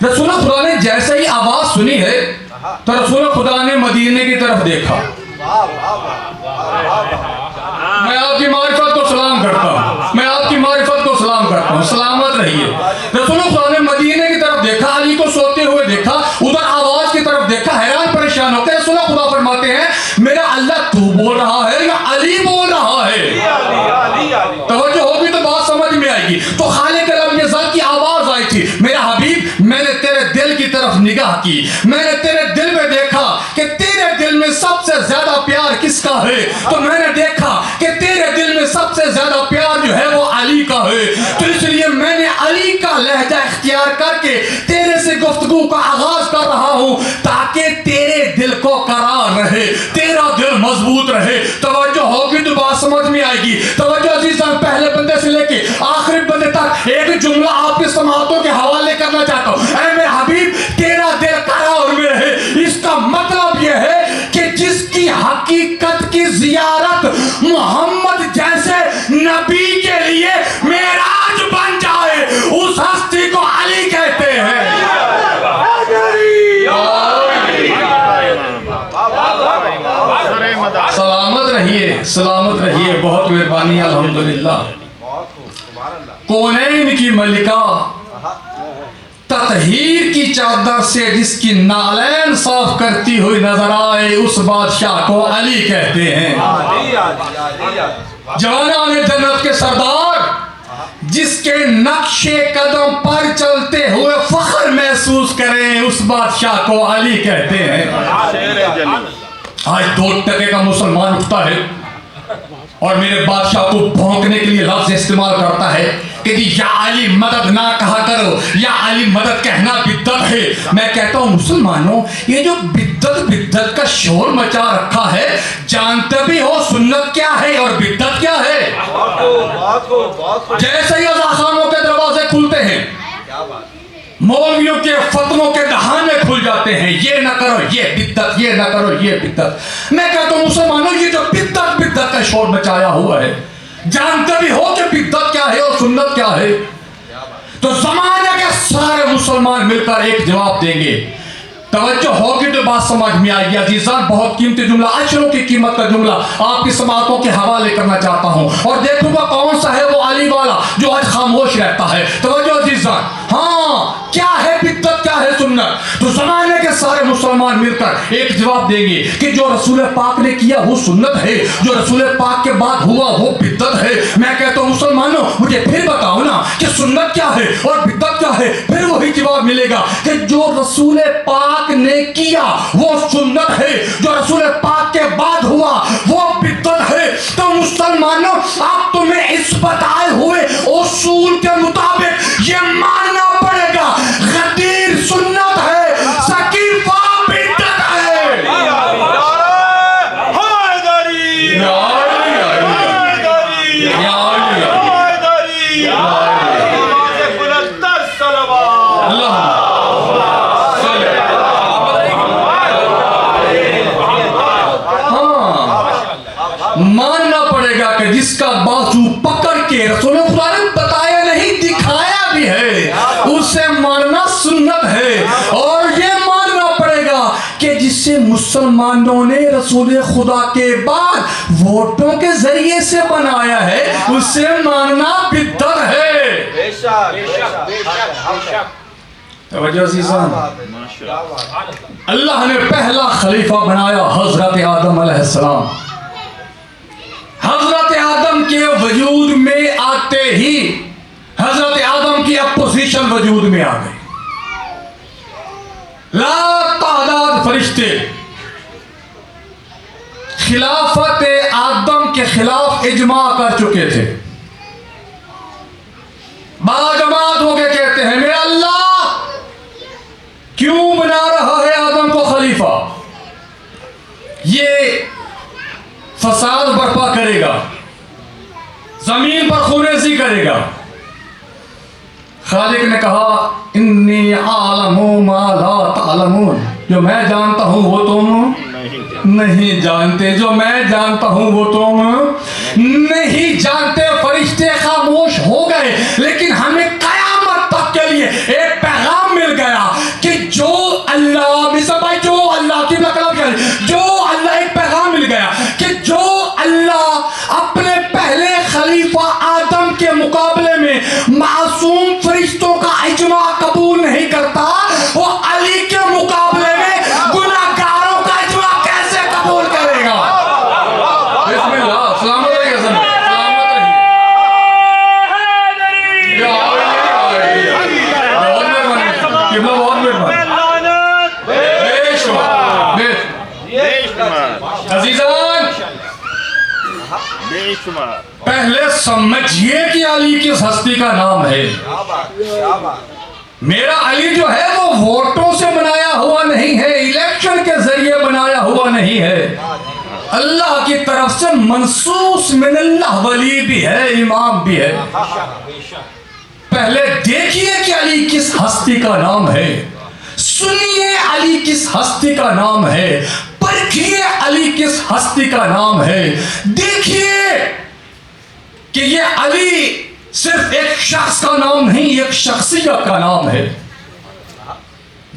रसूल खुदा ने जैसे ही आवाज़ सुनी है तो रसूल खुदा ने मदीने की तरफ देखा। मैं आपकी मारिफत को सलाम करता हूँ, मैं आपकी मारिफत को सलाम करता हूँ। सलामत रहिए। रसूल खुदा ने मदीने की तरफ देखा, अली को सोते हुए देखा, उधर आवाज की तरफ देखा, हैरान परेशान होते हैं। रसूल खुदा फरमाते हैं, मेरा अल्लाह तू बोल रहा है या अली बोल रहा है? तवज्जो होगी तो बात समझ में आएगी। तो खालिक़ लम यज़ल की आवाज आई थी, मेरा हबीब मैंने तेरे दिल की तरफ निगाह की, मैंने तेरे दिल में देखा कि तेरे दिल में सबसे ज्यादा प्यार किसका है, तो मैंने देखा कि तेरे दिल में सबसे ज्यादा प्यार जो है वो अली का है। तो इसलिए मैंने अली का लहजा इख्तियार करके तेरे से गुफ्तगू का आगाज कर रहा हूँ ताकि तेरे दिल को करार रहे, तेरा दिल मजबूत रहे। तवज्जो होगी तो बात समझ में आएगी। तवज्जो अजीज़ान, पहले बंदे से लेके आखिरी बंदे तक एक जुमला आपकी समातों के हवाले करना चाहता हूँ। ऐ मेरे हबीब, तेरा दिल करार में रहे, इसका मतलब यह है कि जिसकी हकीकत की जियारत मोहम्मद जैसे नबी के लिए मेराज बन जाए, उस हस्ती को अली कहते हैं। सलामत रहिए, सलामत रहिए, बहुत मेहरबानी, अल्हम्दुलिल्लाह। कौनैन की मलिका ततहीर की चादर से जिसकी नालैन साफ करती हुई नजर आए, उस बादशाह को अली कहते हैं। जवानान जन्नत के सरदार जिसके नक्शे कदम पर चलते हुए फख्र महसूस करें, उस बादशाह को अली कहते हैं। आज 2% का मुसलमान उठता है और मेरे बादशाह को भौंकने के लिए लफ्ज इस्तेमाल करता है कि जी या अली मदद ना कहा करो, या अली मदद कहना बिद्दत है। मैं कहता हूँ मुसलमानों, ये जो बिद्दत का शोर मचा रखा है, जानते भी हो सुन्नत क्या है और बिद्दत क्या है? जैसे ही अज़ाखानों के दरवाजे खुलते हैं, मौलवियों के फतवों के दहाने खुल जाते हैं, ये ना करो ये बिद्दत, ये ना करो ये बिद्दत। मैं कहता हूँ मुसलमानों, ये जो बिद्दत का शोर मचाया हुआ है, जानते भी हो कि बिद्दत क्या है और सुन्नत क्या है? तो जमाने के सारे मुसलमान मिलकर एक जवाब देंगे। तवज्जो होगी तो बात समझ में आएगी। अजीज़ान, बहुत कीमती जुमला, अशरों की कीमत का जुमला आपकी समातों के हवाले करना चाहता हूँ, और देखूंगा कौन सा है वो अली वाला जो आज खामोश रहता है। तवज्जो अजीज़ान, हाँ, क्या है बिद्दत, क्या है सुन्नत? तो जमाने के सारे मुसलमान मिलकर एक जवाब देंगे कि जो रसूल पाक ने किया वो सुन्नत है, जो रसूल पाक के बाद हुआ वो बिद्दत है। मैं कहता हूँ मुसलमानों, मुझे फिर बताओ ना कि सुन्नत क्या है और बिद्दत क्या है? फिर वही जवाब मिलेगा कि जो रसूल पाक ने किया वो सुन्नत है, जो रसूल पाक के बाद हुआ वो बिद्दत है। तो मुसलमानों, अब तुम्हें इस बताए हुए उसूल के मुताबिक ये मानना पड़ेगा, गदीर सुन्नत है, सकीफा बिद्दत है। मानना पड़ेगा कि जिसका बाजू पकड़ के रसूल खुदा ने बताया नहीं, दिखाया भी है, उसे मानना सुन्नत है। और ये मानना पड़ेगा कि जिसे मुसलमानों ने रसूल खुदा के बाद वोटों के जरिए से बनाया है, उसे मानना बिद्दत है। अल्लाह ने पहला खलीफा बनाया हजरत आदम अलैहिस्सलाम। हजरत आदम के वजूद में आते ही हजरत आदम की अपोजिशन वजूद में आ गई। लातादाद फरिश्ते खिलाफत आदम के खिलाफ इजमा कर चुके थे। बाजमात होके कहते हैं, मेरे अल्लाह क्यों बना रहा है आदम को खलीफा? ये फसाद बर्पा करेगा, जमीन पर खूनेज़ी करेगा। खालिक ने कहा, इन्नी आलमु मा ला तालमून, जो मैं जानता हूं वो तुम नहीं जानते, जो मैं जानता हूं वो तुम नहीं जानते। फरिश्ते खामोश हो गए, लेकिन हमें कयामत तक के लिए एक पैगाम मिल गया कि जो अल्लाह भाई, जो अल्लाह की मतलब जो अल्लाह, एक पैगाम मिल गया कि जो अल्लाह अपने पहले खलीफा आदम के मुकाबले में मासूम फरिश्तों का इजमा कबूल नहीं करता, वो अली के मुकाबले में गुनाहगारों का इजमा कैसे कबूल करेगा? बिस्मिल्लाह, सलामत रहिए, सलामत रहिए। बहुत मेहरबानी। अजीजान, पहले समझिए कि अली किस हस्ती का नाम है। मेरा अली जो है वो वोटों से बनाया हुआ नहीं है, इलेक्शन के जरिए बनाया हुआ नहीं है, अल्लाह की तरफ से मनसूस मिनल्लाह वली भी है, इमाम भी है। पहले देखिए कि अली किस हस्ती का नाम है, सुनिए अली किस हस्ती का नाम है, परखिए अली किस हस्ती का नाम है, देखिए कि ये अली सिर्फ एक शख्स का नाम नहीं, एक शख्सियत का नाम है।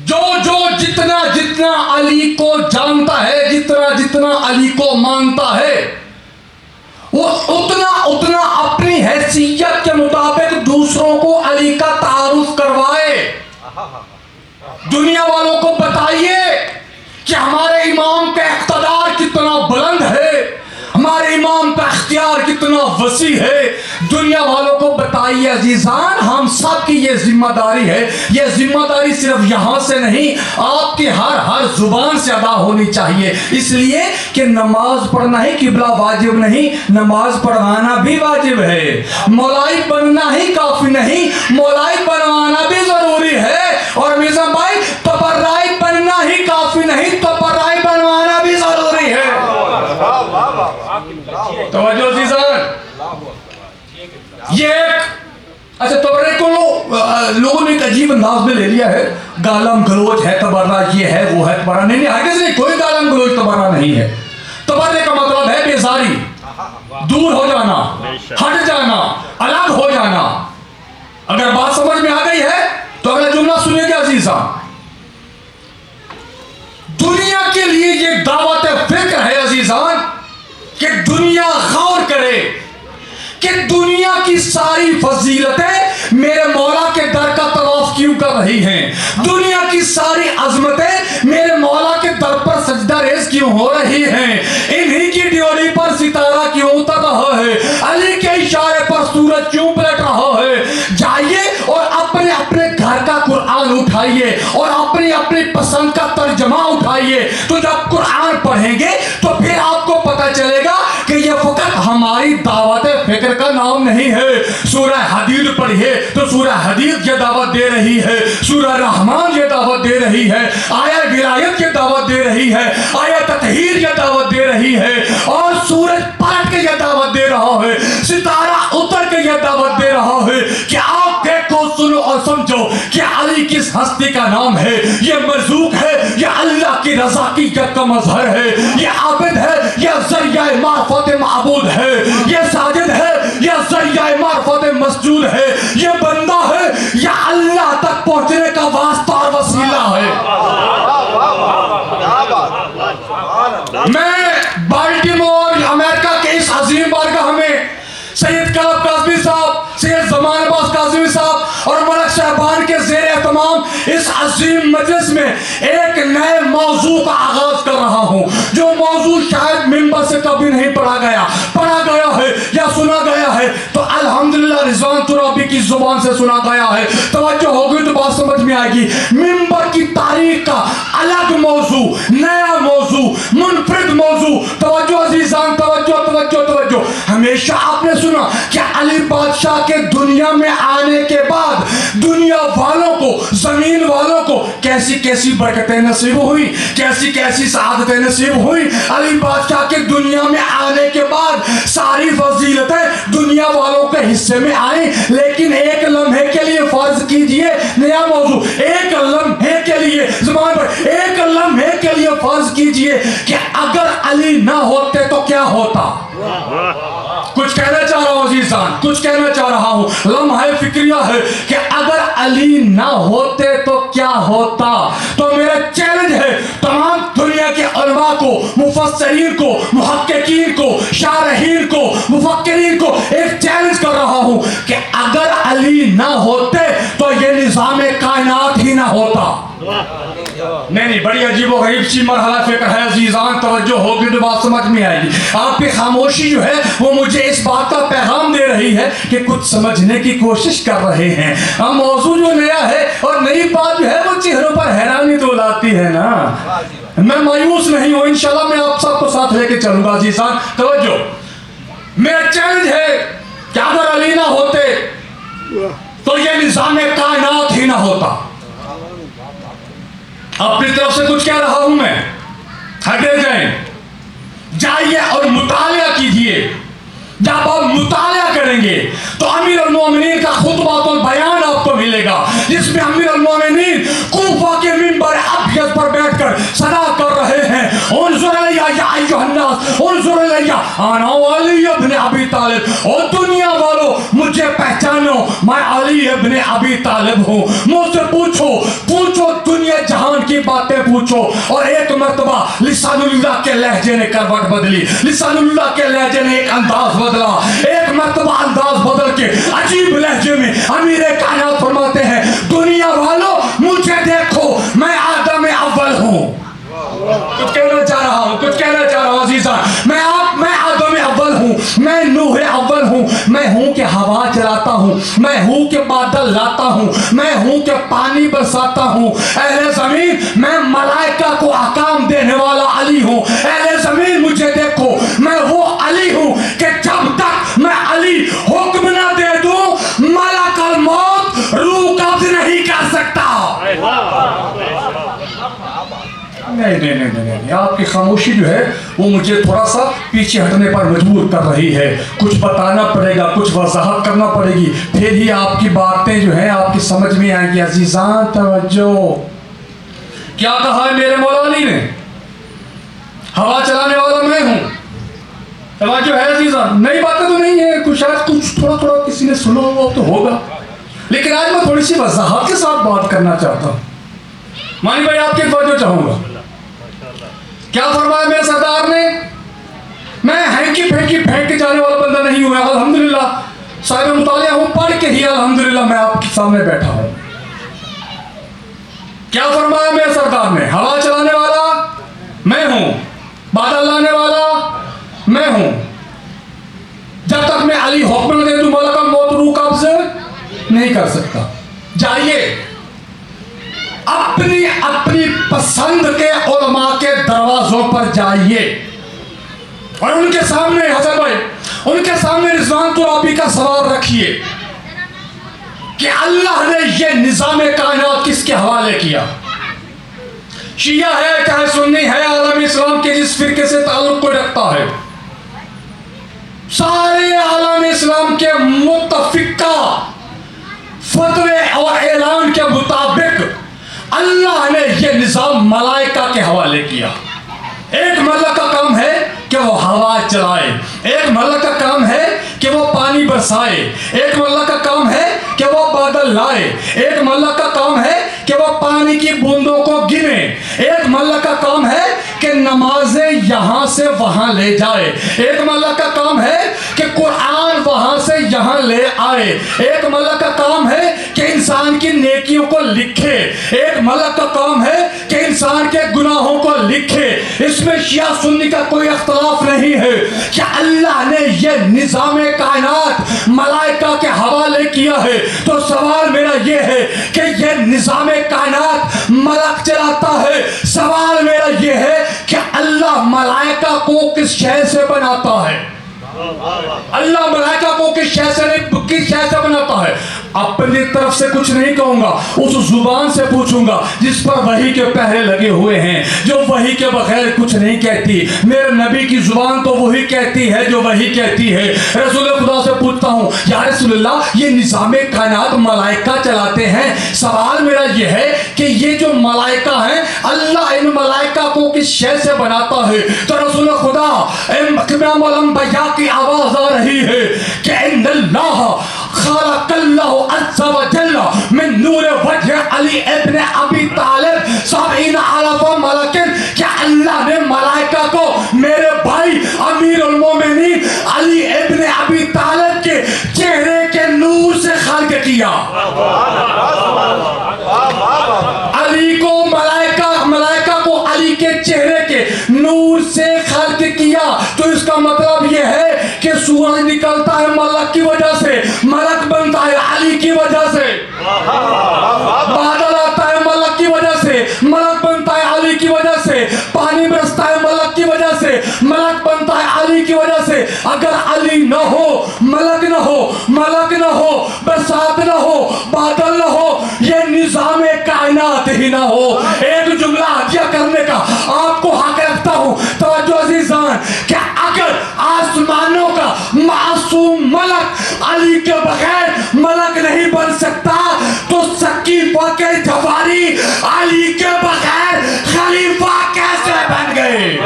जो जो जितना जितना अली को जानता है, जितना जितना अली को मानता है, वो उतना उतना अपनी हैसियत के मुताबिक दूसरों को अली का तारुफ करवाए। दुनिया वालों को बताइए कि हमारे इमाम का इख्तियार कितना बुलंद है, हमारे इमाम का इख्तियार कितना वसी है। दुनिया वालों को बताइए अजीजान, हम सब की ये जिम्मेदारी है। ये जिम्मेदारी सिर्फ यहाँ से नहीं, आपकी हर जुबान से अदा होनी चाहिए। इसलिए कि नमाज पढ़ना ही किबला वाजिब नहीं, नमाज पढ़वाना भी वाजिब है। मौलाई बनना ही काफी नहीं, मौलाई बनवाना भी जरूरी है। और मिर्जा भाई, तबर्राई बनना ही काफी नहीं, तबर्राई बनवाना भी जरूरी है। तवज्जो अजीजान, ये अच्छा तबर्रे को लोगों ने एक अजीब अंदाज में ले लिया है, गालम गलोच है तबर्रा, ये है वो है तबर्रा। नहीं हरगिज़ नहीं, कोई गालम गलोच तबर्रा नहीं है। तबर्रे का मतलब है बेजारी, दूर हो जाना, हट जाना, अलग हो जाना। अगर बात समझ में आ गई है तो अगला जुमला सुनिएगा अजीजान। दुनिया के लिए ये दावत फिक्र है अजीजान कि दुनिया गौर करे कि दुनिया की सारी फजीलतें मेरे मौला के दर का तवाफ क्यों कर रही हैं, दुनिया की सारी अजमतें मेरे मौला के दर पर सजदा रेज क्यों हो रही हैं, इन्हीं की ड्योरी पर सितारा क्यों उतर रहा है, अली के इशारे पर सूरज क्यों पलट रहा है। जाइए और अपने अपने घर का कुरान उठाइए और अपनी अपनी पसंद का तर्जमा उठाइए। तो जब कुरान पढ़ेंगे तो फिर आपको पता चलेगा कि यह फकत हमारी दावत फिक्र का नाम नहीं है। सूरह हदीद पढ़िए तो सूरह हदीद ये दावत दे रही है, सूरह रहमान ये दावत दे रही है, आया विलायत ये दावत दे रही है, आया ततहीर ये दावत दे रही है, और सूरज पलट के ये दावत दे रहा है, सितारा उतर के ये दावत दे रहा है कि आप देखो, सुनो और समझो कि अली किस हस्ती का नाम है। ये मरज़ूक है, ये अल्लाह की रज़ा की का मज़हर है, ये आबिद है, ये ज़रिया मार्फत माबूद है, ये साजिद है, ये ज़रिया मार्फत मसजूद है, ये बंदा है, ये अल्लाह तक पहुंचने का वास्ता और वसीला है। मैं बाल्टीमोर अमेरिका के इस अजीम बारगाह में सैयद कलब काज़मी साहब, सैयद ज़मान अब्बास काज़मी साहब और मलक शहबान के ज़ेर एहतमाम इस अजीम मजलिस में एक नए मौजू का आगाज कर रहा हूँ, जो मौजू शायद मिंबर से कभी नहीं पढ़ा गया है या सुना गया है, तो अल्हम्दुलिल्लाह रिजवान तुराबी की जुबान से सुना गया है। तवज्जो होगी तो बात समझ में आएगी। मिंबर की तारीख का अलग मौजू, नया मौजू, मुनफरिद मौजू। तवज्जो अजीजान, तवज्जो तवज्जो तवज्जो। हमेशा आपने सुना कि अली बादशाह के दुनिया में आने के बाद दुनिया वालों को, जमीन वालों को कैसी कैसी बरकतें नसीब हुई, कैसी कैसी सआदतें नसीब हुई। अली बादशाह के दुनिया में आने के बाद सारी फजीलतें दुनिया वालों के हिस्से में आई, लेकिन एक लम्हे के लिए फर्ज कीजिए, नया मौजू, एक लम्हे के लिए ज़बान पर, एक लम्हे के लिए फर्ज कीजिए कि अगर अली ना होते तो क्या होता। कुछ कहना चाह रहा हूं अजीजान, कुछ कहना चाह रहा हूं। लम्हा फिक्रिया है कि अगर अली ना होते तो क्या होता। तो मेरा चैलेंज है तमाम दुनिया के उलमा को, मुफस्सिरीन को, मुहक्किकीन को, शारहीन को, मुफक्किरीन को एक चैलेंज कर रहा हूं कि अगर अली ना होते तो ये निज़ाम कायनात ही ना होता। नहीं, बड़ी अजीब और गरीब सी मरहला फिक्र है अजीजान। तवज्जो होगी तो बात समझ में आएगी। आपकी खामोशी जो है वो मुझे इस बात का पैगाम दे रही है कि कुछ समझने की कोशिश कर रहे हैं। हम मौजू जो नया है और नई बात जो है वो चेहरों पर हैरानी तो लाती है ना। मैं मायूस नहीं हूं, इंशाल्लाह मैं आप सबको साथ लेके चलूंगा अजीजान। तवज्जो, मेरा चैलेंज है कि अगर अली ना होते तो ये निजाम कायनात ही ना होता। अपनी तरफ से कुछ कह रहा हूं मैं, हटे जाए, जाइए और मुतालिया कीजिए। जब आप मुतालिया करेंगे तो अमीर अल मोमिनीन का खुतबा तो बयान आपको मिलेगा, जिसमें अमीर अल मोमिनीन कूफा के मिंबर अबयद पर बैठकर सदा कर रहे हैं, उन्जुर इलैया या अय्युहन नास, उन्जुर इलैया अना अली इब्न अबी तालिब। और दुनिया वालों, मुझे पहचानो, मैं अली इब्न अबी तालिब हूँ। मुझसे पूछो दुनिया जहान की बातें पूछो। और एक मर्तबा लिसानुल्लाह के लहजे ने करवट बदली, लिसानुल्लाह के लहजे ने एक अंदाज बदला। एक मर्तबा अंदाज बदल के अजीब लहजे में अमीर कायनात फरमाते हैं, दुनिया वालों मुझे देखो, मैं आदम अव्वल हूँ। कुछ कहना चाह रहा हूँ अजीजा, मैं आदम अव्वल हूँ, मैं नूह अव्वल हूँ, मैं हूँ कि हवा चलाता हूँ, मैं हूँ कि बादल लाता हूँ, मैं हूँ कि पानी बरसाता हूँ। अहले ज़मीन, मैं मलाइका को अहकाम देने वाला अली हूँ। अहले ज़मीन मुझे देखो, मैं वो अली हूँ कि जब तक मैं अली हुक्म ना दे दूं, मलकुल मौत रूह कब्ज नहीं कर सकता। नहीं, आपकी खामोशी जो है वो मुझे थोड़ा सा पीछे हटने पर मजबूर कर रही है। कुछ बताना पड़ेगा, कुछ वजाहत करना पड़ेगी, फिर ही आपकी बातें जो है आपकी समझ में आएंगी। अजीजान तवज्जो, क्या कहा है मेरे मौला अली ने? हवा चलाने वाला मैं हूं। तवज्जो है अजीजान, नई बातें तो नहीं है, कुछ आज कुछ थोड़ा किसी ने सुना हुआ तो होगा, लेकिन आज मैं थोड़ी सी वजाहत के साथ बात करना चाहता हूँ। मानी भाई, आपकी तवज्जो चाहूंगा। क्या फरमाया मेरे सरदार ने? मैं हैंकी फेंकी फेंक के जाने वाला बंदा नहीं हुआ। अल्हम्दुलिल्लाह साहिब मुतालिया हूं, पढ़ के ही अल्हम्दुलिल्लाह मैं आपके सामने बैठा हूं। क्या फरमाया मेरे सरदार ने? हवा चलाने वाला मैं हूं, बादल लाने वाला मैं हूं। जब तक मैं अली हुक्म दे दूं, मलकुल मौत रूह कब्ज नहीं कर सकता। जाइए अपनी अपनी पसंद के उलमा के दरवाजों पर जाइए और उनके सामने, हसन भाई, उनके सामने रिजवान तुराबी का सवाल रखिए कि अल्लाह ने यह निजाम कायनात किसके हवाले किया। शिया है चाहे सुन्नी है, आलम इस्लाम के जिस फिरके से ताल्लुक को रखता है, सारे आलम इस्लाम के मुत्तफिका फतवे और ऐलान के मुताबिक अल्लाह ने यह निजाम मलाइका के हवाले किया। एक मलक का काम है कि वो हवा चलाए, एक मलक का काम है कि वो पानी बरसाए, एक मलक का काम है कि वो बादल लाए, एक मलक का काम है कि वो पानी की बूंदों को गिने, एक मलक का काम है कि नमाजें यहाँ से वहाँ ले जाए, एक मलक का काम है कि कुरान वहाँ से यहाँ ले आए, एक मलक का काम है कि इंसान की नेकियों को लिखे, एक मलक का काम है कि इंसान के गुनाहों को लिखे। इसमें शिया सुन्नी का कोई इख्तलाफ नहीं है कि अल्लाह ने यह निजाम कायनात मलाइका के हवाले किया है। तो सवाल मेरा यह है कि यह निजाम कायनात मलक चलाता है। सवाल मेरा यह है कि अल्लाह मलाइका को किस शय से बनाता है? अल्लाह मलाइका को किस शय से बनाता है? अपनी तरफ से कुछ नहीं कहूंगा, उस जुबान से पूछूंगा जिस पर वही के पहरे लगे हुए हैं, जो वही के बगैर कुछ नहीं कहती। मेरे नबी की जुबान तो वही कहती है जो वही कहती है। रसूल खुदा से पूछता हूँ, या रसूलल्लाह, ये निजाम कायनात मलाइका चलाते हैं, सवाल मेरा ये है कि ये जो मलाइका हैं, अल्लाह इन मलाइका को किस शय से बनाता है? तो रसूल खुदा भैया की आवाज आ रही है कि इन्नल्लाह खलक़ल्लाहु अज़्ज़ा व जल्ला मिन नूर वजह अली इब्न अबी तालिब सबईना अलफ़ मलकिन, कि अल्लाह ने मलाइका को मेरे भाई अमीरुल मोमिनीन अली इब्न अबी तालिब के चेहरे के नूर से खल्क़ किया। अली को मलाइका को अली के चेहरे के नूर से खल्क़ किया। तो इसका मतलब यह है कि सूरज निकलता है मलक की वजह से, मलक बनता है अली की वजह से, बादल आता है मलक की वजह से, मलक बनता है अली की वजह से, पानी बरसता है मलक की वजह से, मलक बनता है अली की वजह से। अगर अली न हो, मलक न हो, बरसात न हो, कायनात ही ना हो। एक जुमला हदिया करने का आपको हक रखता हूँ। तवज्जो अज़ीज़ान, क्या अगर आसमानों का मासूम मलक अली के बगैर मलक नहीं बन सकता, तो सकीफा के जवारी अली के बगैर खलीफा कैसे बन गए?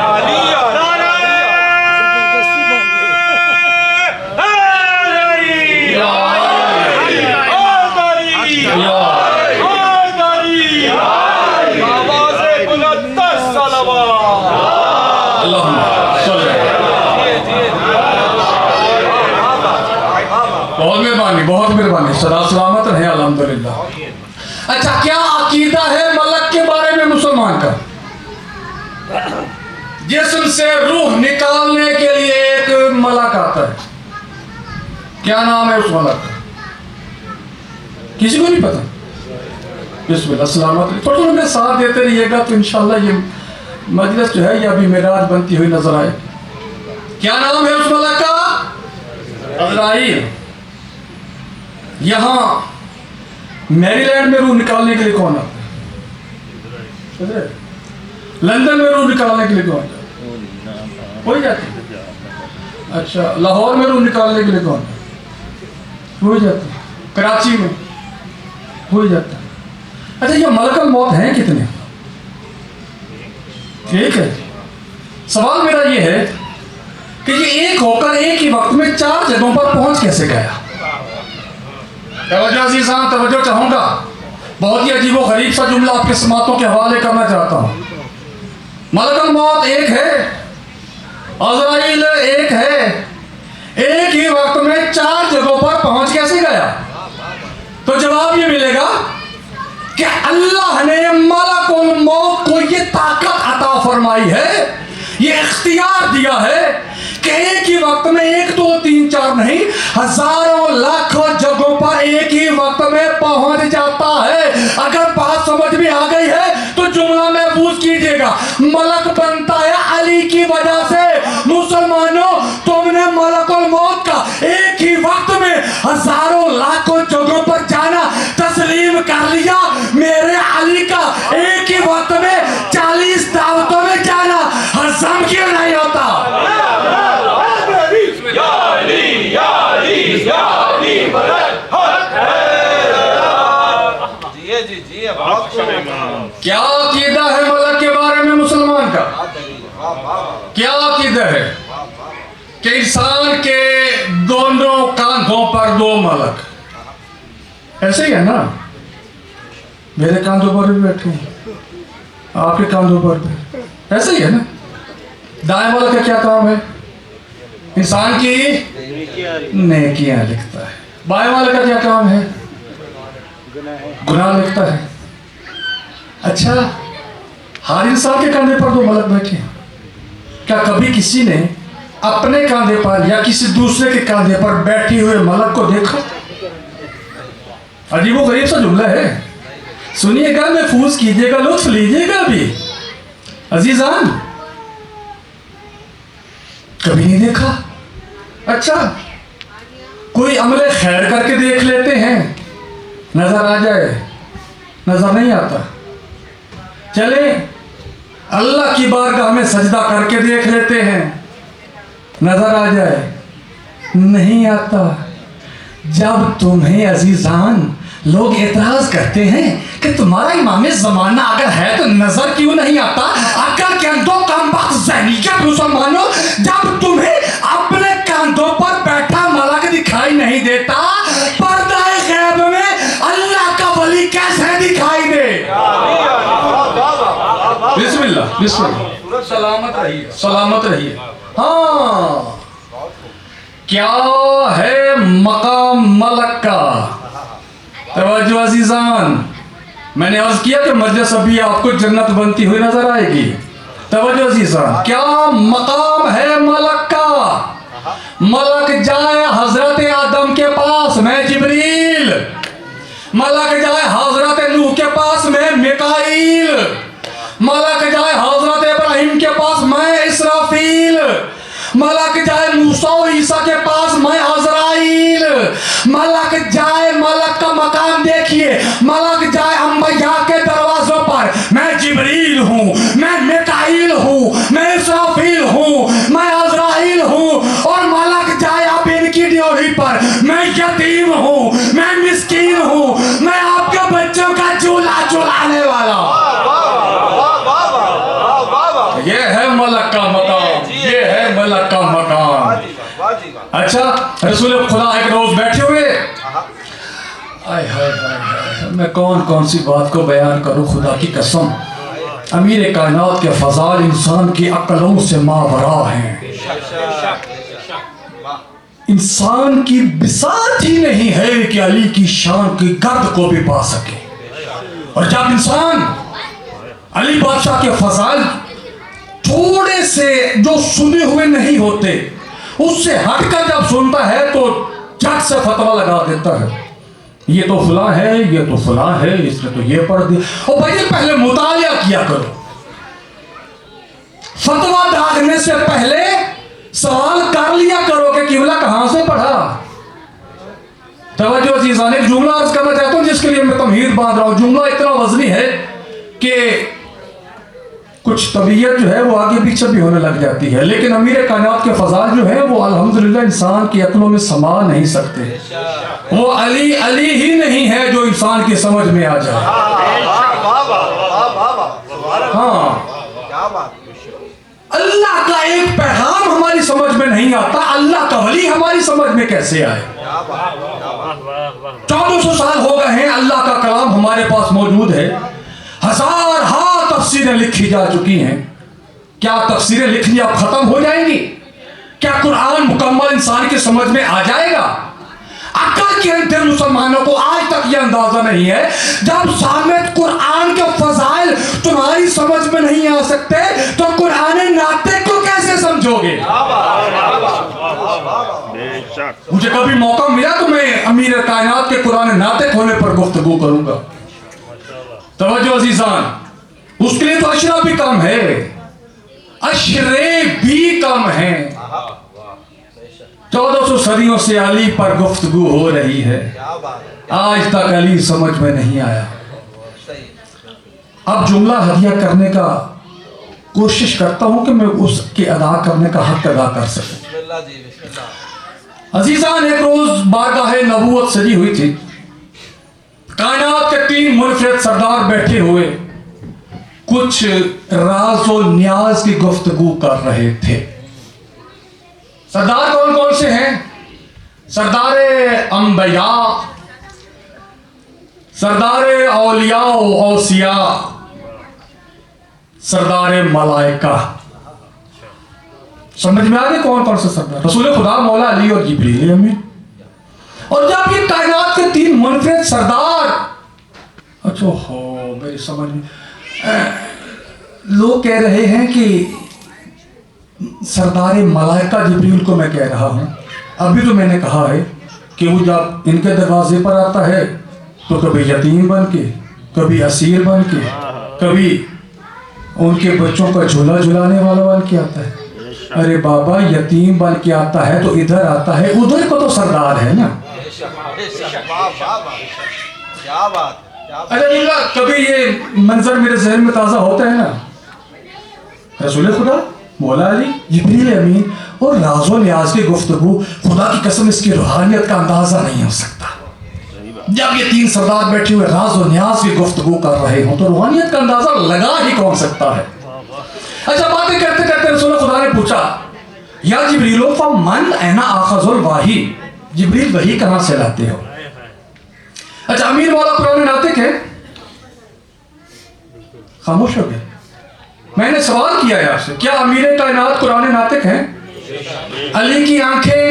बहुत मेहरबानी, बहुत मेहरबानी। सदा सलामत रहे अल्हम्दुलिल्लाह। अच्छा, क्या अकीदा है मलक के बारे में मुसलमान का? जिस्म से रूह निकालने के लिए एक मलक आता है, क्या नाम है उस मलक का? किसी को नहीं पता? बिस्मिल्लाह, सलामत रहे। थोड़ा मेरे साथ देते रहिएगा तो इंशाल्लाह ये मजलिस जो है ये अभी मेराज बनती हुई नजर आए। क्या नाम है उस मलक का? अज़राइल। यहां मैरीलैंड में रूह निकालने के लिए कौन आता है? लंदन में रूह निकालने के लिए कौन आता है? हो ही जाती है। अच्छा, लाहौर में रूह निकालने के लिए कौन आता है? हो ही जाता है। कराची में हो ही जाता है। अच्छा, ये मलकुल मौत हैं कितने? ठीक है, सवाल मेरा ये है कि ये एक होकर एक ही वक्त में 4 जगहों पर पहुंच कैसे गया? तवज्जो अज़ीज़ान, तवज्जो चाहूंगा। बहुत ही अजीबो गरीब सा जुमला आपके समातों के हवाले करना चाहता हूं। मलकुल मौत एक है, अज़राइल एक है, एक ही वक्त में 4 जगहों पर पहुंच कैसे गया? तो जवाब ये मिलेगा कि अल्लाह ने मलकुल मौत को ये ताकत अता फरमाई है, ये इख्तियार दिया है कि एक ही वक्त में 1 2 3 4 नहीं, हजारों लाखों जगहों पर एक ही वक्त में पहुंच जाता है। अगर बात समझ में आ गई है तो जुमला महफूज कीजिएगा। मलक बनता है अली की वजह से। मुसलमानों, तुमने मलकुल मौत का एक ही वक्त में हजारों लाखों जगहों पर जाना तस्लीम कर लिया। मेरे अली का एक ही वक्त में 40 दावतों में जाना हजम क्यों नहीं होता? क्या अकीदा है मलक के बारे में मुसलमान का? क्या अकीदा है कि इंसान के दोनों कांधों पर 2 मलक? ऐसे ही है ना? मेरे कांधों पर भी बैठे हैं, आपके कांधों पर भी ऐसे ही है ना? दाएं मलक का क्या काम है? इंसान की नेकियां लिखता है। बाएं वाले का क्या काम है? गुनाह लिखता है। अच्छा, हर इंसान के कंधे पर 2 मलक बैठे हैं। क्या कभी किसी ने अपने कंधे पर या किसी दूसरे के कंधे पर बैठे हुए मलक को देखा? अजीबो गरीब सा जुमला है, सुनिएगा, महफूज कीजिएगा, लुत्फ लीजिएगा। अभी अजीजान, कभी नहीं देखा? अच्छा, कोई अमले खैर करके देख लेते हैं, नजर आ जाए? नजर नहीं आता। चले अल्लाह की बारगाह में सजदा करके देख लेते हैं, नजर आ जाए? नहीं आता। जब तुम्हें अजीजान लोग एतराज करते हैं कि तुम्हारा इमाम ज़माना अगर है तो नजर क्यों नहीं आता? अगर कंधों का ज़हनियत मुसलमानों, जब तुम्हें अपने कंधों पर बैठा मलक दिखाई नहीं देता, पर्दा गैब में अल्लाह का वली कैसे दिखाई दे? बिस्मिल्लाह, बिस्मिल्लाह, सलामत रहिए, सलामत रहिए। हाँ, क्या है मकाम मलक का? तवज्जो अज़ीज़ान, मैंने अर्ज किया कि मजलिस अभी आपको जन्नत बनती हुई नजर आएगी। तवज्जो अज़ीज़ान, क्या मकाम है मलक का? मलक जाए हजरत आदम के पास, मैं जिब्रील। मलक जाए हजरत नूह के पास, मैं मिकाईल। मलक जाए हजरत इब्राहिम के पास, मैं इसराफील। मलक जाए मूसा और ईसा के पास, मैं अज़राइल। मलक जाए, मलक का मकाम देखिए, मलक जाए अंबिया के दरबार यतीम हूँ, मैं मिस्कीन हूँ, मैं आपके बच्चों का झूला झुलाने वाला हूँ। ये है मलक का मकाम, ये है मलक का मकाम। अच्छा, रसूल खुदा एक रोज बैठे हुए, आय हाय हाय हाय, मैं कौन कौन सी बात को बयान करूं, खुदा की कसम। अमीर कायनात के फजाल इंसान की अक्लों से मावरा हैं। इंसान की बिसात ही नहीं है कि अली की शान की गर्द को भी पा सके। और जब इंसान अली बादशाह के फजाल थोड़े से जो सुने हुए नहीं होते उससे हटकर जब सुनता है तो झट से फतवा लगा देता है, ये तो फुला है, ये तो फुला है, इसने तो ये पढ़ दिया। और भाई पहले मुतालिया किया करो, फतवा डालने से पहले सवाल कर लिया करो कि किबला कहां से पढ़ा। तवज्जो अजीज़ान, एक जुमला अर्ज करना चाहता हूं जिसके लिए मैं तमहीद बांध रहा हूं। जुमला इतना वजनी है कि कुछ तबीयत जो है वो आगे पीछे भी होने लग जाती है, लेकिन अमीर कायनात के फजाल जो है वो अल्हम्दुलिल्लाह इंसान की अक्लों में समा नहीं सकते। वो अली अली ही नहीं है जो इंसान की समझ में आ जाए। हाँ, अल्लाह का एक पैगाम हमारी समझ में नहीं आता, अल्लाह का वली हमारी समझ में कैसे आए। 1400 साल हो गए हैं, अल्लाह का कलाम हमारे पास मौजूद है, हजार तफसीरें लिखी जा चुकी हैं। क्या तफसीरें लिखनी अब खत्म हो जाएंगी? क्या कुरान मुकम्मल इंसान की समझ में आ जाएगा? अक्ल के अंदर मुसलमानों को आज तक यह अंदाजा नहीं है, जब सामने कुरान के फजाइल तुम्हारी समझ में नहीं आ सकते तो कुरान नातिक को कैसे समझोगे? मुझे कभी मौका मिला तो मैं अमीर कायनात के कुरान नातिक होने पर गुफ्तगू करूंगा। तवज्जो अजीज़ान, उसके लिए तो अशरा भी कम है, अशरे भी कम है। 1400 सदियों से अली पर गुफ्तगू हो रही है, आज तक अली समझ में नहीं आया। अब जुमला हदिया करने का कोशिश करता हूं कि मैं उसके अदा करने का हक अदा कर सकूं। अजीज़ान, एक रोज बारगाह नबूवत सजी हुई थी, कायनात के 3 मुनफरिद सरदार बैठे हुए कुछ राज और न्याज की गुफ्तगू कर रहे थे। सरदार कौन कौन से हैं? सरदार अंबिया, सरदार औलिया औसिया, सरदार मलाइका। समझ में आ गए कौन कौन से सरदार? रसूल खुदा मौला अली और जिब्रील अमीन। और जब ये कायनात के 3 मुनफरिद सरदार, अच्छा हो मेरी समझ में, लोग कह रहे हैं कि सरदार मलाइका जिब्रील को मैं कह रहा हूं। अभी तो मैंने कहा है कि वो जब इनके दरवाजे पर आता है तो कभी यतीम बन के, कभी असीर बन के, कभी उनके बच्चों का झूला झुलाने वाला बन के आता है। अरे बाबा, यतीम बन के आता है तो इधर आता है, उधर को तो सरदार है ना। क्या बात। अच्छा, कभी ये मंजर मेरे जहन में ताज़ा होता है ना, रसूल खुदा मौला अली, जिब्रील अमीन और राज़ो न्याज की गुफ्तगू, खुदा की कसम इसकी रूहानियत का अंदाजा नहीं हो सकता। जब ये 3 सरदार बैठे हुए राज़ो न्याज की गुफ्तगू कर रहे हो तो रूहानियत का अंदाजा लगा ही कौन सकता है। अच्छा, बातें करते करते रसूल खुदा ने पूछा, या जिब्रीलो फमन ऐना आखज़ुल वाही, जिब्रील वही कहां से लाते हो? अच्छा, अमीर मौला कुरान नातिक है? खामोश हो गए। मैंने सवाल किया है आपसे, क्या अमीर कायनात कुरान नातिक है? अली की आंखें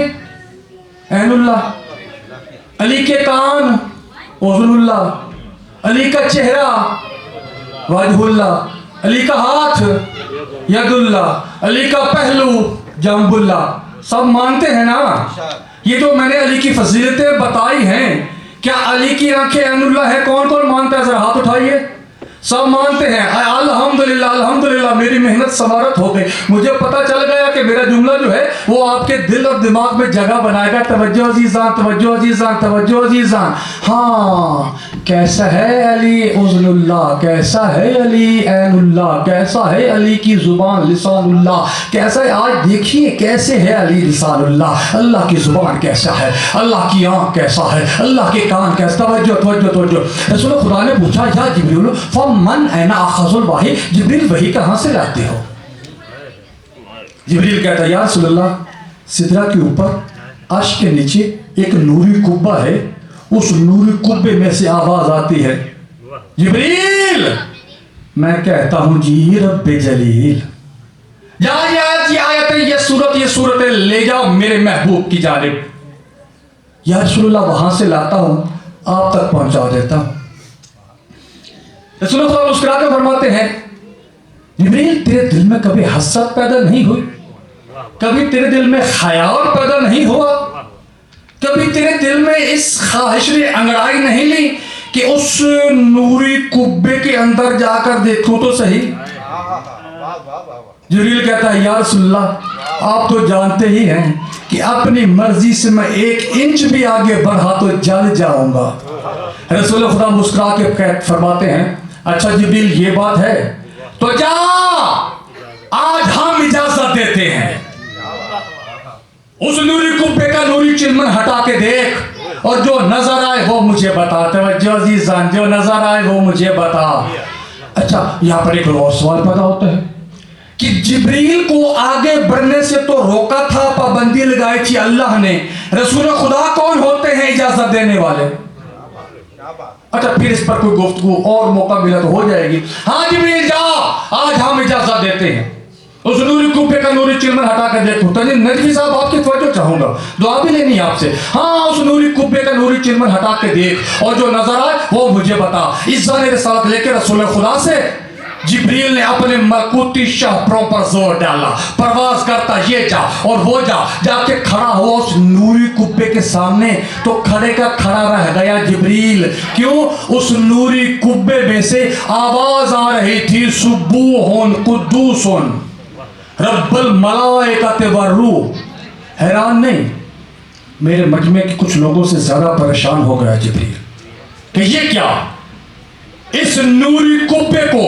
ऐनुल्लाह, अली के कान उज़ुनुल्लाह, अली का चेहरा वजहुल्लाह, अली का हाथ यदुल्लाह, अली का पहलू जंबुल्लाह। सब मानते हैं ना? ये जो मैंने अली की फजीलतें बताई हैं, क्या अली की आंखें ऐनुल्लाह है? कौन कौन मानता है? जरा हाथ उठाइए। सब मानते हैं अल्हम्दुलिल्लाह अल्हम्दुलिल्लाह मेरी मेहनत समारत हो गई। मुझे पता चल गया कि मेरा जुमला जो है वो आपके दिल और दिमाग में जगह बनाएगा। तवज्जो अजीजान, तवज्जो अजीजान, तवज्जो अजीजान। हाँ, कैसा है अली उज़्नुल्लाह, कैसा है अली ऐनुल्लाह, कैसा है अली की जुबान लिसानुल्लाह, कैसा है। आज देखिए कैसे है अली लिसानुल्लाह, अल्लाह की जुबान कैसा है, अल्लाह की आँख कैसा है, अल्लाह के कान कैसा। तवज्जो तवज्जो तवज्जो। रसूल खुदा ने पूछा या जिब्रील फमन ऐना आखज़ुल वाही, जिब्रील वही कहाँ से लाते हो? जिब्रील कहता या रसूलल्लाह सिदरा के ऊपर अर्श के नीचे एक नूरी कुब्बा है, उस नूरी कुब्बे में से आवाज आती है जिब्रील। मैं कहता हूं जी रब्बे जलील, ये सूरत ले जाओ मेरे महबूब की जानिब। या रसूलल्लाह वहां से लाता हूं, आप तक पहुंचा देता हूं। रसूलुल्लाह मुस्कुरा कर फरमाते हैं जिब्रील तेरे दिल में कभी हसरत पैदा नहीं हुई, कभी तेरे दिल में ख्याल पैदा नहीं हुआ, कभी तेरे दिल में इस ख्वाहिश ने अंगड़ाई नहीं ली कि उस नूरी कुब्बे के अंदर जाकर देखो तो सही। जिब्रील कहता है या रसूलल्लाह आप तो जानते ही हैं कि अपनी मर्जी से मैं 1 इंच भी आगे बढ़ा तो जल जाऊंगा। रसूल खुदा मुस्कुरा के फरमाते हैं अच्छा जिब्रील ये बात है तो जा, आज हम इजाजत देते हैं। उस नूरी कुब्बे का नूरी चिलमन हटा के देख और जो नजर आए वो मुझे बता। तवज्जो अजीजान, जो नजर आए वो मुझे बता। अच्छा यहाँ पर एक और सवाल पैदा होता है कि जिब्रील को आगे बढ़ने से तो रोका था, पाबंदी लगाई थी अल्लाह ने। रसूल खुदा कौन होते हैं इजाजत देने वाले? अच्छा फिर इस पर कोई गुफ्तगू और मौका मिला तो हो जाएगी। हाँ जिब्रील जा, आज हम इजाजत देते हैं। उस नूरी कुब्बे का नूरी चिलमन हटा कर देखो। तनी नजवी साहब आपकी तवज्जो चाहूंगा, दुआ भी लेनी है आपसे। हाँ उस नूरी कुब्बे का नूरी चिलमन हटा के देख और जो नजर आए वो मुझे बता। इस जाने के साथ लेकर रसूल खुदा से जिब्रील ने अपने मलकूती शाहपरों पर जोर डाला। परवाज करता ये जा और वो जा, जाके खड़ा हुआ उस नूरी कुब्बे के सामने तो खड़े का खड़ा रह गया जिब्रील। क्यों? उस नूरी कुब्बे में से आवाज आ रही थी सुब्बूहुन कुद्दूसुन रब्बुल मलाइकति वर्रूह। हैरान नहीं, मेरे मजमे के कुछ लोगों से ज्यादा परेशान हो गया जिब्रील कि ये क्या, इस नूरी कुब्बे को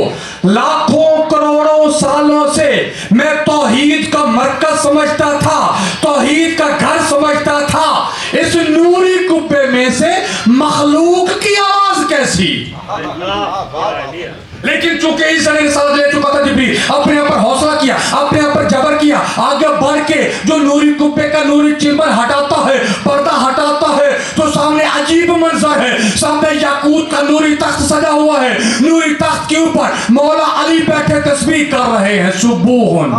लाखों करोड़ों सालों से मैं तौहीद का मरकज समझता था, तौहीद का घर समझता था। इस नूरी कुब्बे में से मखलूक की आवाज कैसी? लेकिन चूंकि इस साथ ले चुका था जिब्रील, अपने ऊपर हौसला किया, अपने ऊपर जबर किया, आगे बढ़ के जो नूरी कुब्बे का नूरी चिलमन हटाता है, पर्दा हटाता है तो सामने अजीब मंजर है। सामने याकूत का नूरी तख्त सजा हुआ है, नूरी तख्त के ऊपर मौला अली बैठे तस्बीह कर रहे हैं सुब्बूहुन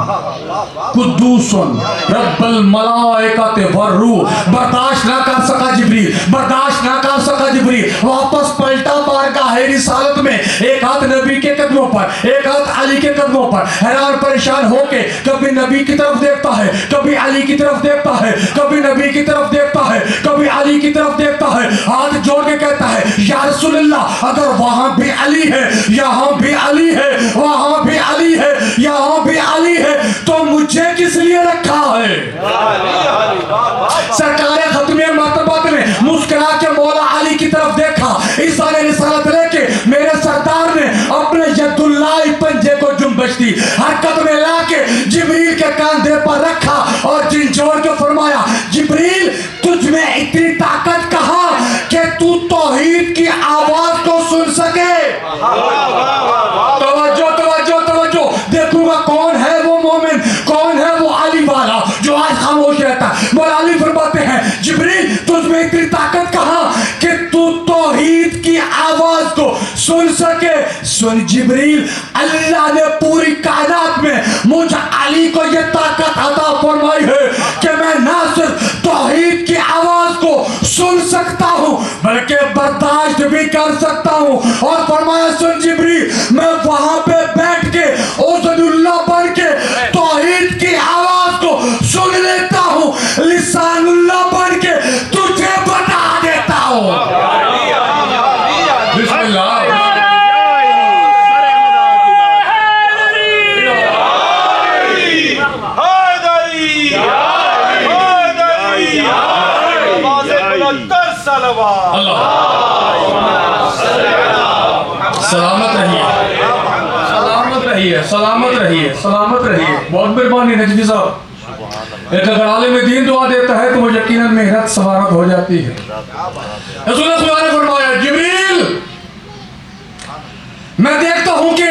कुद्दूसुन रब्बुल मलाइकति वर्रूह। बर्दाश्त ना कर सका जिब्रील, बर्दाश्त ना कर सका जिब्रील, वापस पलटा बारगाह रिसालत में, एक हाथ नबी के कदमों पर, एक हाथ अली के कदमों पर, हैरान परेशान होके कभी नबी की तरफ देखता है, कभी अली की तरफ देखता है, कभी नबी की तरफ देखता है, कभी अली की तरफ देखता है, हाथ जोड़ के कहता है या रसूलल्लाह अगर वहां भी अली है, यहां भी अली है, वहां भी अली है, यहां भी अली है, तो मुझे किस लिए रखा है? सरकार खत्मे मर्तबत में मुस्कुरा के मौला अली की तरफ देखा। इस सारे रिसालत लेके मेरे सरदार ने अपने यदुल्लाह पंजे को जुम्बश दी, हरकत में लाके जिब्रील के कंधे पर रखा और झिंझोड़ के फरमाया जिब्रील तुझ में इतनी ताकत कहां कि तू तौहीद की आवाज को सुन सके? तवज्जो तवज्जो तवज्जो, देखूंगा कौन है वो मोमिन, कौन है वो अली वाला जो आज खामोश रहता। मौला अली फरमाते हैं जिब्रील तुझ में इतनी ताकत कहां कि तू तौहीद की आवाज को सुन सके? सुन जिब्रील, अल्लाह ने पूरी कायनात में मुझे अली को यह ताकत अता फरमाई है कि मैं ना सिर्फ तौहीद की आवाज को सुन सकता हूं बल्कि बर्दाश्त भी कर सकता हूं। और फरमाया सुन जिब्रील, मैं वहां पे बैठ के उज़्नुल्लाह बन के तौहीद की आवाज को सुन लेता हूं, लिसानुल्लाह बन के तुझे बता देता हूं। बिस्मिल्लाह अल्लाह सलामत रहिए, सलामत रहिए, सलामत रहिए, सलामत रहिए। बहुत मेहरबानी नजवी साहब। एक अगर आलिम दीन दुआ देता है तो वो यकीनन मेहनत सवारत हो जाती है। रसूल खुदा ने फरमाया, जिब्रील मैं देखता हूं कि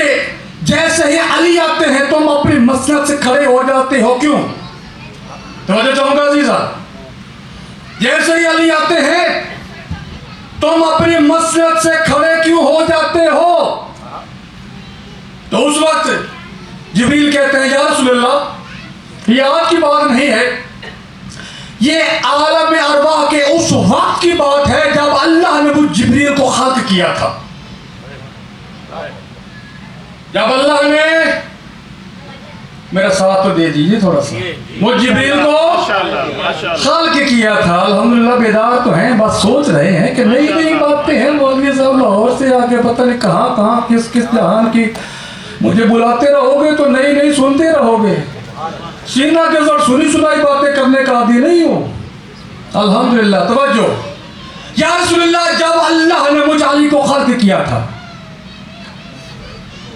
जैसे ही अली आते हैं तुम अपनी मसनद से खड़े हो जाते हो, क्यों? तो चाहूंगा अजीजा, जैसे ही अली आते हैं तुम अपनी मसनद से खड़े क्यों हो जाते हो? तो उस वक्त जिब्रील कहते हैं, या रसूलल्लाह ये आज की बात नहीं है, ये आलम अरवाह के उस वक्त की बात है जब अल्लाह ने वो जिब्रील को खल्क किया था। जब अल्लाह ने, मेरा साथ तो दे दीजिए थोड़ा सा, वो जिब्रील को खल्क किया था। अल्हम्दुलिल्लाह बेदार तो हैं, बस सोच रहे हैं कि नई नई बातें हैं। मौलवी साहब लाहौर से आके पता नहीं कहाँ कहाँ किस किस जहान की, मुझे बुलाते रहोगे तो नई नई सुनते रहोगे। सीना के साथ सुनी सुनाई बातें करने का आदि नहीं हो। अल्हम्दुलिल्लाह, तवज्जो। या रसूलल्लाह जब अल्लाह ने मुझ अली को खल्क किया था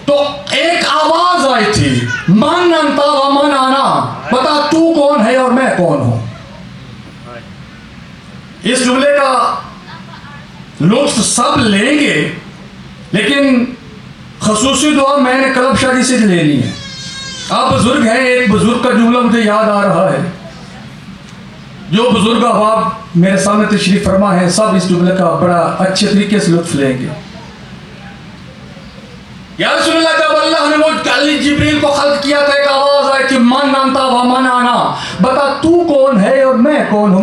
तो एक आवाज आई थी, मन अंता व मन आना, बता तू कौन है और मैं कौन हूं। इस जुमले का लुत्फ सब लेंगे, लेकिन खसूसी दुआ मैंने कलब शादी से लेनी है। आप बुजुर्ग हैं, एक बुजुर्ग का जुमला मुझे याद आ रहा है। जो बुजुर्ग अहबाब मेरे सामने तशरीफ फरमा है, सब इस जुमले का बड़ा अच्छे तरीके से लुत्फ लेंगे। या रसूलल्लाह जब अल्लाह ने वो जिब्रील को खल्क किया था, एक आवाज आई कि मन अंता व मन आना, बता तू कौन है और मैं कौन हूँ।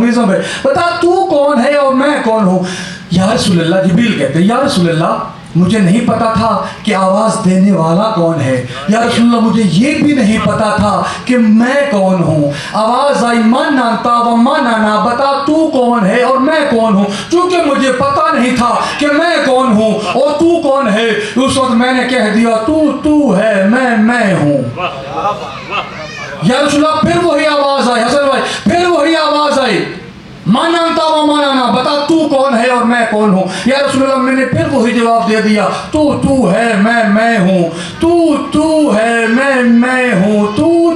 बता तू कौन है और मैं कौन हूँ। या रसूलल्लाह, जिब्रील कहते हैं, या रसूलल्लाह मुझे नहीं पता था कि आवाज देने वाला कौन है। या रसूलल्लाह मुझे ये भी नहीं पता था कि मैं कौन हूँ। आवाज आई, मन आता व मन आना, बता तू कौन है और मैं कौन हूँ। क्योंकि मुझे पता नहीं था कि मैं कौन हूँ और तू कौन है, उस वक्त मैंने कह दिया तू है, मैं हूँ। या रसूलल्लाह फिर वही आवाज आई, हसन भाई फिर वही आवाज आई, मानता व मानाना, बता तू कौन है और मैं कौन हूँ। या रसूलल्लाह मैंने फिर वही जवाब दे दिया, तू है, मैं हूँ। तू है, मैं हूँ। तू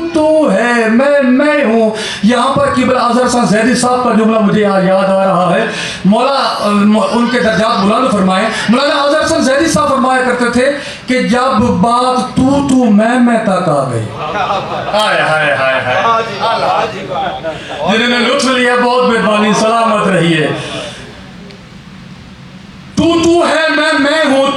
है, मैं हूँ। यहाँ पर किबला अजहर सन जैदी साहब का जुमला मुझे याद आ रहा है। मौला उनके दर्जात बुलंद फरमाए। मौलाना अजहर सन जैदी साहब फरमाया करते थे कि जब बात तू मैं तक आ गई, जिन्होंने लुत्फ लिया बहुत मेहरबानी, सलामत रहिए। तू है, मैं हूँ।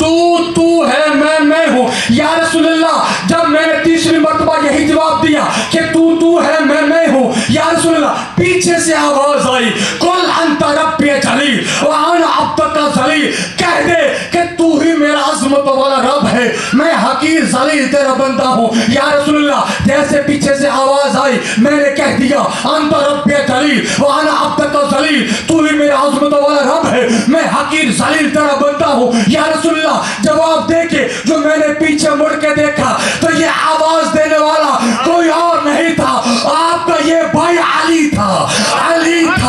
तू है, मैं हूँ। या रसूलल्लाह जब मैंने तीसरी मर्तबा यही जवाब दिया कि तू है, मैं हूँ, या रसूलल्लाह पीछे से आवाज आई, कुल अंता रब्बी जलील व अना अब्दुका जलील, कह दे कि तू ही मेरा अज़मत वाला रब है, मैं हकीर जलील तेरा बंदा हूँ। या रसूलल्लाह जैसे पीछे से आवाज आई मैंने कह दिया, अंता रब्बी जलील व अना अब्दुका जलील, तू ही मेरा अज़मत वाला रब है, मैं हकीर जलील तेरा बंदा हूँ। या रसूलल्लाह जवाब देके जो मैंने पीछे मुड़ के देखा तो ये आवाज देने वाला कोई और नहीं था, आपका ये भाई अली था। अली मेरा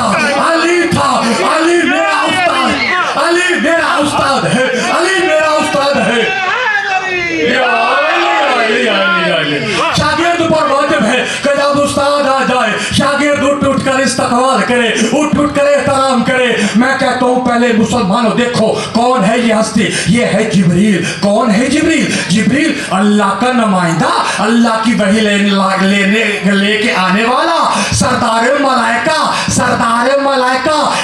उस्ताद, अली मेरा उस्ताद है, अली मेरा उस्ताद है। शागिर्द पर वाजिब है कि जब उस्ताद आ जाए शागिर्द उठ कर इस्तकबाल करे, उठ कर एहतराम करे। मैं कहता हूँ पहले मुसलमानों देखो कौन है ये हस्ती, ये है जिब्रील। कौन है जिब्रील? जिब्रील अल्लाह का नुमाइंदा, अल्लाह की वही लेके आने वाला सरदार मलाइका।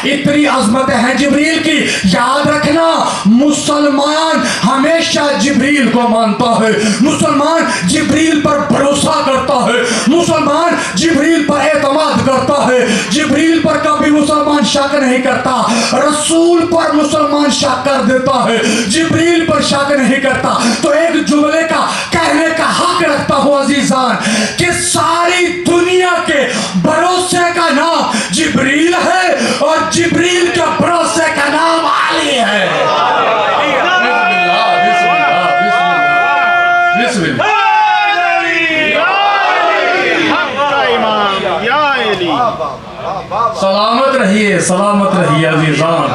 इतनी अजमत है जिब्रील की, याद रखना मुसलमान हमेशा जिब्रील को मानता है, मुसलमान जिब्रील पर भरोसा करता है, मुसलमान जिब्रील पर एतमाद करता है, जिब्रील पर कभी मुसलमान शक नहीं करता, रसूल पर मुसलमान शक कर देता है, जिब्रील पर शक नहीं करता। तो एक जुमले का कहने का हक रखता हूं अजीजान कि सारी दुनिया के भरोसे का नाम जिब्रील है और जिब्रील के भरोसे का नाम अली है। सलामत रहिए अजीजान।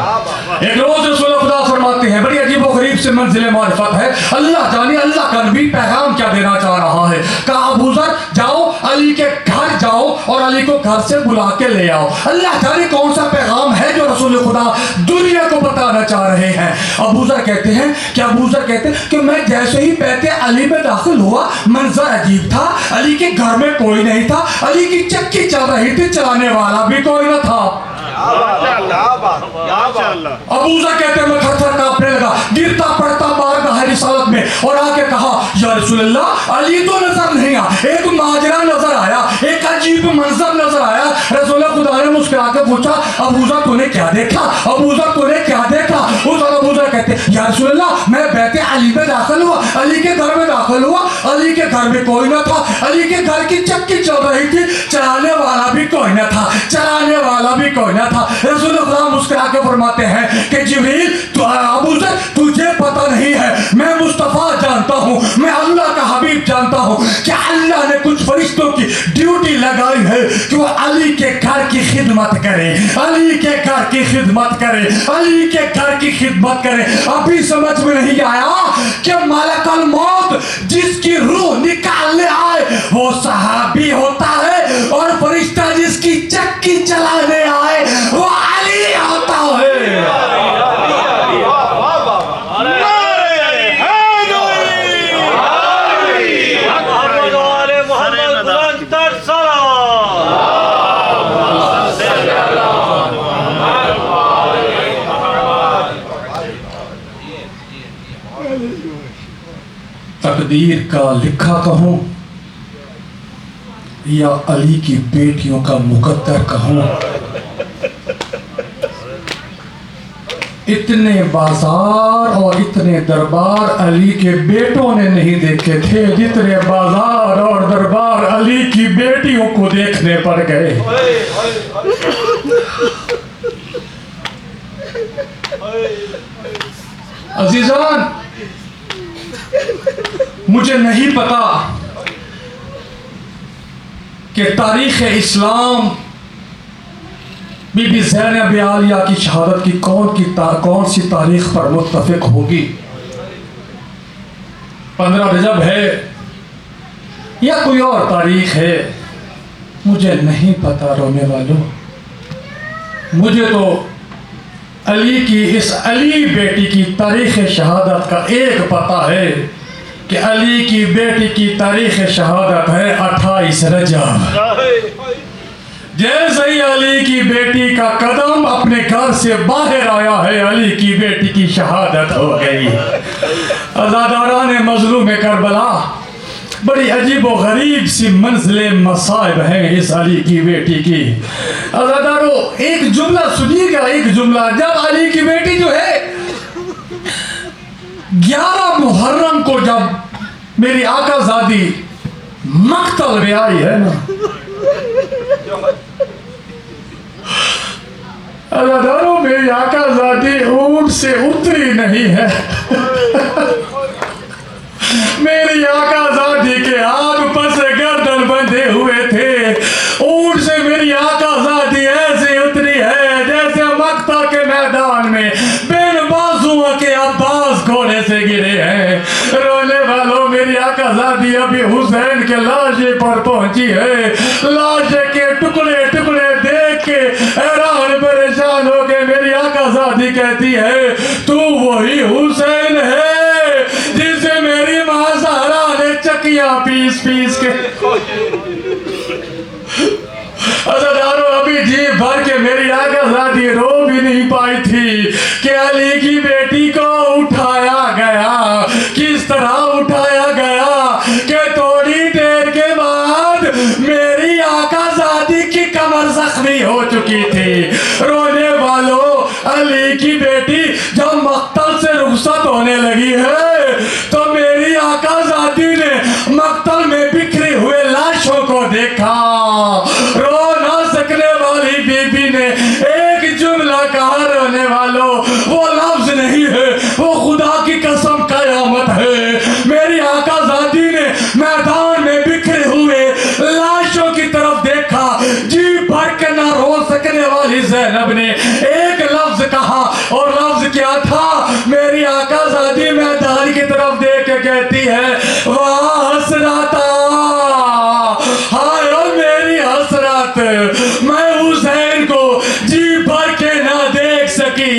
एक रोज रसूल खुदा फरमाते हैं, बड़ी अजीब व गरीब से मंजिल मारिफत है, अल्लाह जाने अल्लाह का नबी पैगाम क्या देना चाह रहा है। कहा अबू ज़र जाओ अली के घर जाओ और अली को घर से बुला के ले आओ। अल्लाह जाने कौन सा पैगाम है जो रसूल खुदा दुनिया को बताना चाह रहे हैं। अबू ज़र कहते हैं कि मैं जैसे ही बैठे अली में दाखिल हुआ, मंजर अजीब था। अली के घर में कोई नहीं था, अली की चक्की चल रही थी, चलाने वाला भी कोई न था। अबू ज़र कहते हैं मैं थर-थर कांपने लगा, गिरता पड़ता बारगाह रिसालत में और आके कहा या रसूलल्लाह अली तो नजर नहीं आया, एक माजरा नजर आया, एक अजीब मंजर नजर आया। रसूल खुदा ने मुस्कुरा के पूछा अबू ज़र तूने क्या देखा, अबू ज़र तूने क्या देखा। उस अबू ज़र कहते हैं या रसूलल्लाह मैं बैठे अली में दाखिल हुआ, अली के घर में दाखिल हुआ, अली के घर में कोई न था, अली के घर की चक्की चल रही थी, चलाने वाला भी कोई न था, चलाने वाला भी कोई न था। रसूल खुदा मुस्कुरा के फरमाते हैं कि जिब्रील तो अबू ज़र तुझे पता नहीं है, मैं मुस्तफ़ा जानता हूँ, मैं अल्लाह का हबीब जानता हूँ कि अल्लाह ने कुछ फरिश्तों की ड्यूटी लगाई है कि वो अली के घर की खिदमत करे, अली के घर की खिदमत करे, अली के घर की खिदमत करे। अभी समझ में नहीं आया कि मलकुल मौत जिसकी रूह निकालने आए वो सहाबी होता है और फरिश्ता जिसकी चक्की चलाने आए वो अली होता है। तकदीर का लिखा कहूं या अली की बेटियों का मुकद्दर कहूं, इतने बाजार और इतने दरबार अली के बेटों ने नहीं देखे थे जितने बाजार और दरबार अली की बेटियों को देखने पड़ गए। अजीजान मुझे नहीं पता कि तारीख़ इस्लाम बीबी ज़ैनब आलिया की शहादत की कौन सी तारीख पर मुत्तफिक होगी। 15 रजब है या कोई और तारीख है, मुझे नहीं पता रोने वालों। मुझे तो अली की इस अली बेटी की तारीख़ शहादत का एक पता है कि अली की बेटी की तारीख़ शहादत है 28 रजब। जैसे ही अली की बेटी का कदम अपने घर से बाहर आया है अली की बेटी की शहादत हो गई। अज़ादारान मज़लूम करबला बड़ी अजीब व गरीब सी मंजिले मसाइब हैं इस अली की बेटी की। अज़ादारों एक जुमला सुनिएगा, एक जुमला। जब अली की बेटी जो है 11 मुहर्रम को जब मेरी आकाज़ादी मक्तल में आई है ना, अज़ादारों मेरी आकाज़ादी ऊंट से उतरी नहीं है। मेरी आकाज़ादी के हाथ पस गर्दन बंधे हुए थे, ऊंट से मेरी आकाज़ादी ऐसे उतरी है जैसे मक्ता के मैदान में बिन बाजुओं के अब्बास घोड़े से गिरे हैं। रोने वालों मेरी आकाज़ादी अभी हुसैन के लाशे पर पहुंची है। लाशे के टुकड़े टुकड़े देख के हैरान परेशान हो के मेरी आकाज़ादी कहती है तू वही हुसैन है जिसे मेरी माँ ज़हरा ने चकिया पीस पीस के। अज़ादारों अभी जी भर के मेरी आकाज़ादी रो भी नहीं पाई थी कि अली की बेटी को उठाया गया। किस तरह उठाया गया कि थोड़ी देर के बाद मेरी आकाज़ादी की कमर जख्मी हो चुकी थी। रोने वालों अली की बेटी जब मक्तल से रुखसत होने लगी है तो मेरी आकाज़ादी ने मक्तल में बिखरे हुए लाशों को देखा। रो ना सकने वाली बीबी ने एक जुमला कहा रोने वालों, वो लफ्ज नहीं है, वो खुदा की कसम कयामत है। मेरी आकाज़ादी ने मैदान में बिखरे हुए लाशों की तरफ देखा। जी भर के ना रो सकने वाली ज़ैनब ने एक लफ्ज कहा और लफ्ज कहती है वाह हसरता, हाय ओ मेरी हसरत, मैं हुसैन को जी भर के ना देख सकी,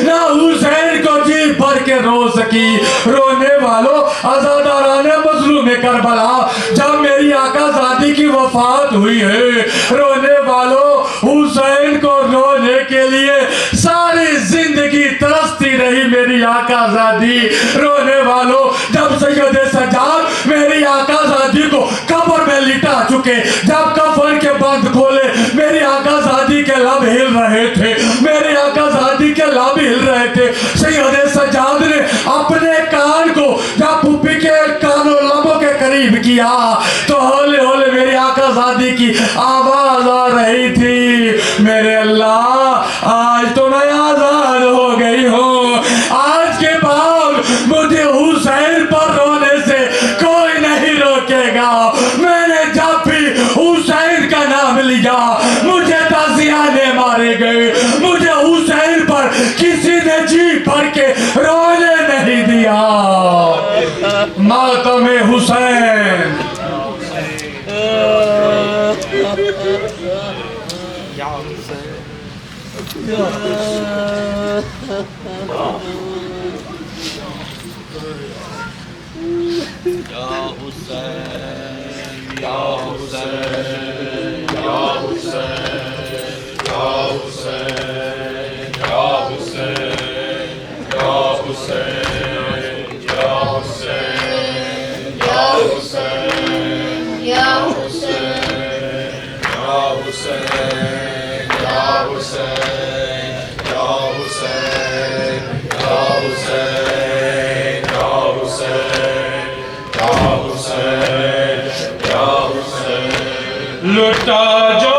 ना हुसैन को जी भर के रो सकी। रोने वालों आजादाराने मजलूम करबला, जब मेरी आका ज़ादी की वफात हुई है, रोने वालों हुसैन को रोने के लिए सारी जिंदगी तरसती रही मेरी आका ज़ादी। रोने वालों जब सैयद सज्जाद मेरी आका ज़ादी को कब्र में लिटा चुके, जब कफन के बंद खोले मेरी आका ज़ादी के लब हिल रहे थे, मेरी आका ज़ादी के लब हिल रहे थे। सैयद सज्जाद ने अपने कान को जब पुप्पी के कानों लबों के करीब किया तो हौले हौले मेरी आका ज़ादी की आवाज आ रही थी, मेरे अल्लाह आज तो मैं आजाद हो गई हूँ, आज के बाद मुझे हुसैन पर रोने से कोई नहीं रोकेगा। मैंने जब भी हुसैन का नाम लिया मुझे ताज़ियाने मारे गए, मुझे हुसैन पर किसी ने जी भर के रोने नहीं दिया। मातम हुसैन। लुटा जो